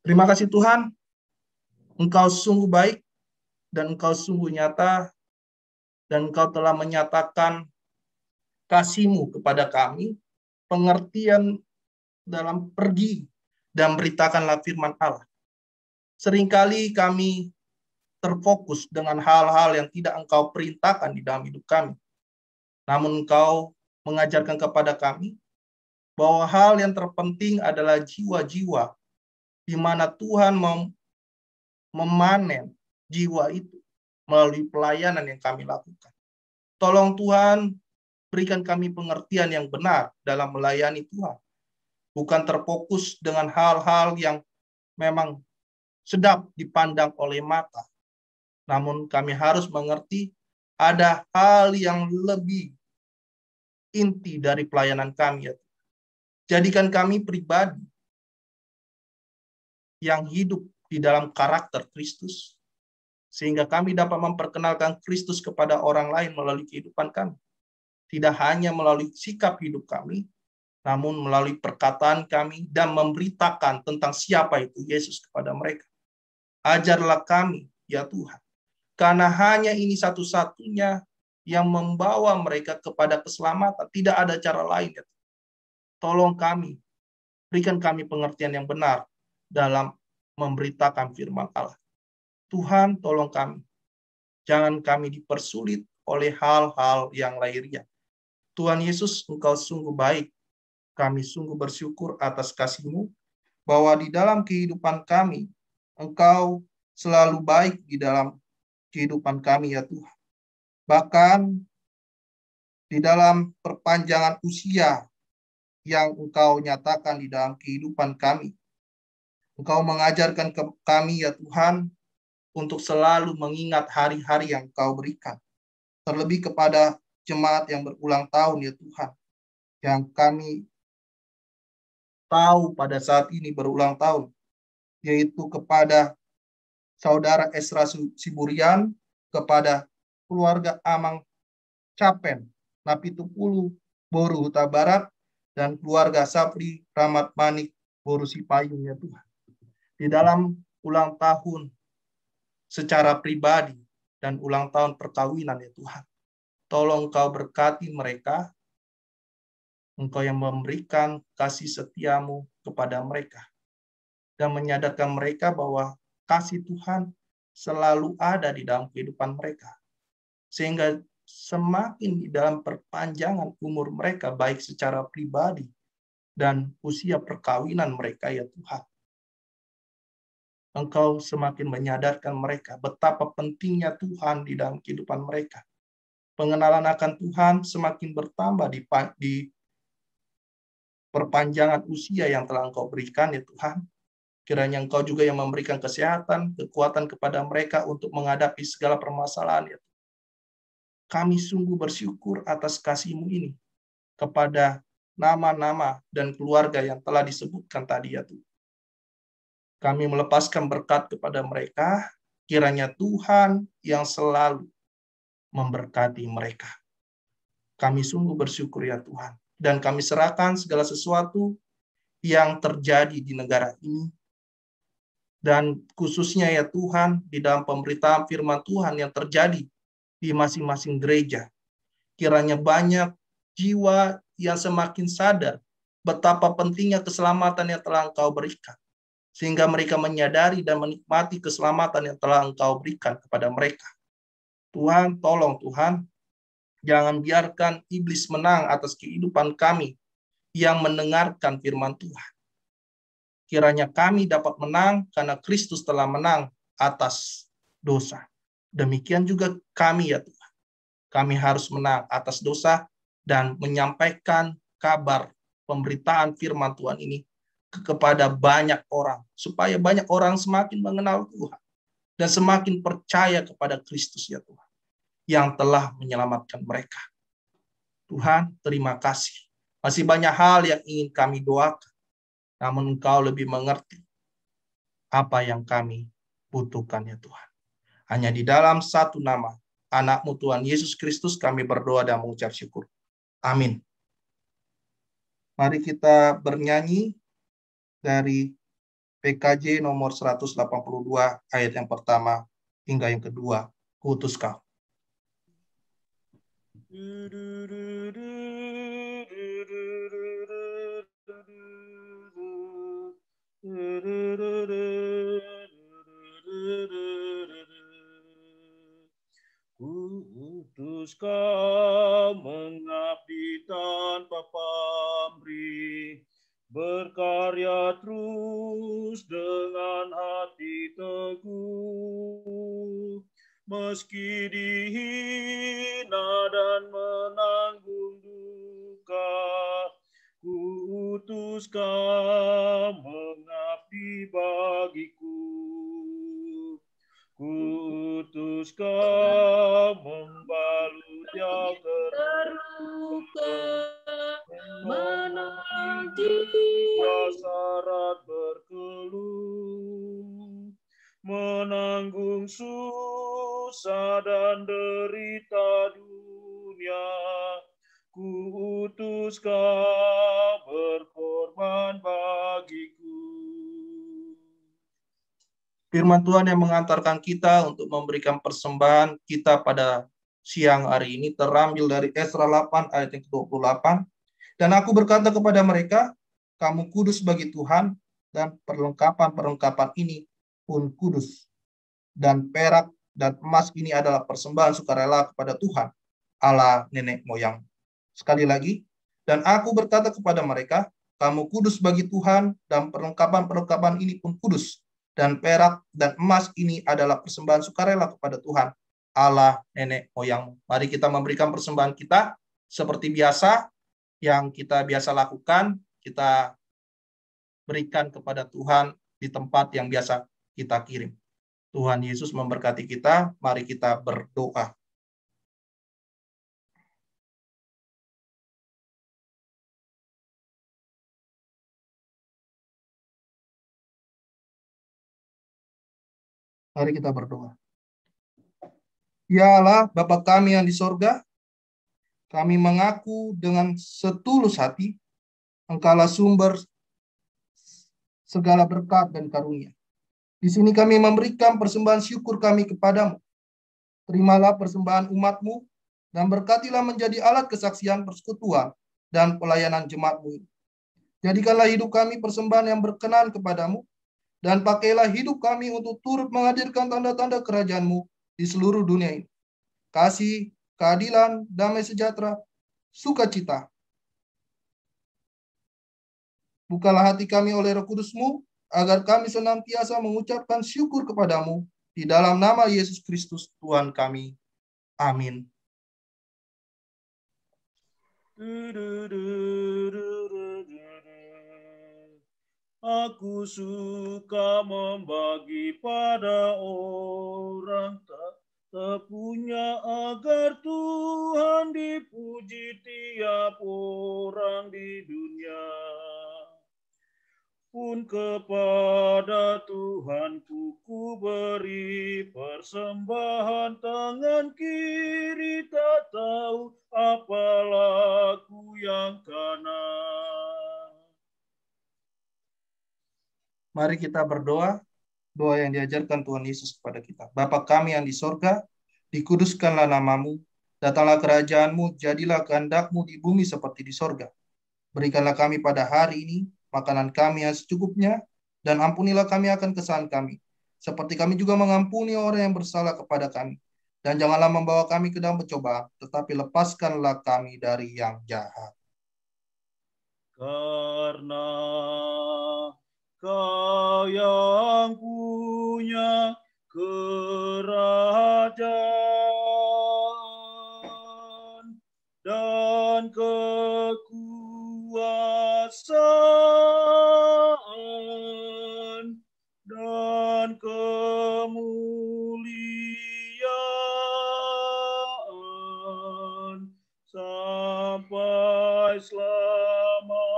Terima kasih Tuhan, Engkau sungguh baik dan Engkau sungguh nyata, dan Engkau telah menyatakan kasih-Mu kepada kami, pengertian dalam pergi dan beritakanlah firman Allah. Seringkali kami terfokus dengan hal-hal yang tidak Engkau perintahkan di dalam hidup kami. Namun Engkau mengajarkan kepada kami bahwa hal yang terpenting adalah jiwa-jiwa, di mana Tuhan memanen jiwa itu melalui pelayanan yang kami lakukan. Tolong Tuhan, berikan kami pengertian yang benar dalam melayani Tuhan. Bukan terfokus dengan hal-hal yang memang sedap dipandang oleh mata. Namun kami harus mengerti ada hal yang lebih inti dari pelayanan kami. Jadikan kami pribadi yang hidup di dalam karakter Kristus, sehingga kami dapat memperkenalkan Kristus kepada orang lain melalui kehidupan kami. Tidak hanya melalui sikap hidup kami, namun melalui perkataan kami dan memberitakan tentang siapa itu Yesus kepada mereka. Ajarlah kami, ya Tuhan, karena hanya ini satu-satunya yang membawa mereka kepada keselamatan. Tidak ada cara lain. Ya. Tolong kami, berikan kami pengertian yang benar dalam memberitakan firman Allah. Tuhan, tolong kami. Jangan kami dipersulit oleh hal-hal yang lahiriah. Tuhan Yesus, Engkau sungguh baik. Kami sungguh bersyukur atas kasih-Mu, bahwa di dalam kehidupan kami, Engkau selalu baik di dalam kehidupan kami, ya Tuhan. Bahkan di dalam perpanjangan usia yang Engkau nyatakan di dalam kehidupan kami, Engkau mengajarkan kami, ya Tuhan, untuk selalu mengingat hari-hari yang Engkau berikan. Terlebih kepada jemaat yang berulang tahun, ya Tuhan, yang kami tahu pada saat ini berulang tahun, yaitu kepada Saudara Esra Siburian, kepada keluarga Amang Capen, Napitupulu, Boru Huta Barat, dan keluarga Sapri Rahmat Manik, Boru Sipayung, ya Tuhan. Di dalam ulang tahun secara pribadi dan ulang tahun perkawinan, ya Tuhan. Tolong Engkau berkati mereka, Engkau yang memberikan kasih setia-Mu kepada mereka, dan menyadarkan mereka bahwa kasih Tuhan selalu ada di dalam kehidupan mereka. Sehingga semakin di dalam perpanjangan umur mereka, baik secara pribadi dan usia perkawinan mereka, ya Tuhan. Engkau semakin menyadarkan mereka betapa pentingnya Tuhan di dalam kehidupan mereka. Pengenalan akan Tuhan semakin bertambah di perpanjangan usia yang telah Engkau berikan, ya Tuhan. Kiranya Engkau juga yang memberikan kesehatan, kekuatan kepada mereka untuk menghadapi segala permasalahan, ya Tuhan. Kami sungguh bersyukur atas kasih-Mu ini kepada nama-nama dan keluarga yang telah disebutkan tadi, ya Tuhan. Kami melepaskan berkat kepada mereka, kiranya Tuhan yang selalu memberkati mereka. Kami sungguh bersyukur, ya Tuhan. Dan kami serahkan segala sesuatu yang terjadi di negara ini. Dan khususnya, ya Tuhan, di dalam pemberitaan firman Tuhan yang terjadi di masing-masing gereja. Kiranya banyak jiwa yang semakin sadar betapa pentingnya keselamatan yang telah Engkau berikan, sehingga mereka menyadari dan menikmati keselamatan yang telah Engkau berikan kepada mereka. Tuhan, tolong Tuhan, jangan biarkan iblis menang atas kehidupan kami yang mendengarkan firman Tuhan. Kiranya kami dapat menang karena Kristus telah menang atas dosa. Demikian juga kami ya Tuhan. Kami harus menang atas dosa dan menyampaikan kabar pemberitaan firman Tuhan ini kepada banyak orang, supaya banyak orang semakin mengenal Tuhan dan semakin percaya kepada Kristus ya Tuhan, yang telah menyelamatkan mereka. Tuhan, terima kasih. Masih banyak hal yang ingin kami doakan, namun Engkau lebih mengerti apa yang kami butuhkan ya Tuhan. Hanya di dalam satu nama, Anak-Mu Tuhan Yesus Kristus, kami berdoa dan mengucap syukur. Amin. Mari kita bernyanyi dari PKJ nomor 182 ayat yang pertama hingga yang kedua. Kuutus Kau. Kuutus Kau mengabdi tanpa pamrih, berkarya terus dengan hati teguh, meski dihina dan menanggung duka. Kuutus Kau mengabdi bagiku. Kuutus Kau membalut yang terluka, menanti syarat berkeluh, menanggung susah dan derita dunia. Kuutus Kau berkorban bagiku. Firman Tuhan yang mengantarkan kita untuk memberikan persembahan kita pada siang hari ini terambil dari Esra 8 ayat yang ke-28. Dan aku berkata kepada mereka, kamu kudus bagi Tuhan, dan perlengkapan-perlengkapan ini pun kudus. Dan perak dan emas ini adalah persembahan sukarela kepada Tuhan, Allah nenek moyang. Sekali lagi, dan aku berkata kepada mereka, kamu kudus bagi Tuhan, dan perlengkapan-perlengkapan ini pun kudus. Dan perak dan emas ini adalah persembahan sukarela kepada Tuhan, Allah nenek moyangmu. Mari kita memberikan persembahan kita seperti biasa, yang kita biasa lakukan, kita berikan kepada Tuhan di tempat yang biasa kita kirim. Tuhan Yesus memberkati kita, mari kita berdoa. Mari kita berdoa. Ya Allah, Bapa kami yang di sorga, kami mengaku dengan setulus hati, Engkaulah sumber segala berkat dan karunia. Di sini kami memberikan persembahan syukur kami kepadamu. Terimalah persembahan umat-Mu, dan berkatilah menjadi alat kesaksian persekutuan dan pelayanan jemaat-Mu. Jadikanlah hidup kami persembahan yang berkenan kepadamu, dan pakailah hidup kami untuk turut menghadirkan tanda-tanda kerajaan-Mu di seluruh dunia ini. Kasih, keadilan, damai sejahtera, sukacita. Bukalah hati kami oleh Roh Kudus-Mu, agar kami senantiasa mengucapkan syukur kepadamu, di dalam nama Yesus Kristus Tuhan kami. Amin. Aku suka membagi pada orang tak punya, agar Tuhan dipuji tiap orang di dunia. Pun kepada Tuhanku ku beri persembahan, tangan kiri tak tahu apa laku yang kanan. Mari kita berdoa, doa yang diajarkan Tuhan Yesus kepada kita. Bapa kami yang di sorga, dikuduskanlah namamu, datanglah kerajaan-Mu, jadilah kehendak-Mu di bumi seperti di sorga. Berikanlah kami pada hari ini makanan kami yang secukupnya, dan ampunilah kami akan kesalahan kami, seperti kami juga mengampuni orang yang bersalah kepada kami. Dan janganlah membawa kami ke dalam pencobaan, tetapi lepaskanlah kami dari yang jahat. Karena Kau yang punya kerajaan dan kekuasaan dan kemuliaan sampai selama-lamanya.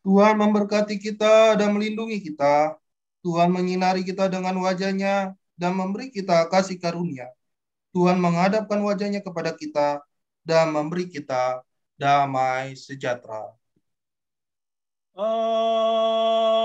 Tuhan memberkati kita dan melindungi kita. Tuhan menyinari kita dengan wajah-Nya dan memberi kita kasih karunia. Tuhan menghadapkan wajah-Nya kepada kita dan memberi kita damai sejahtera. Amin.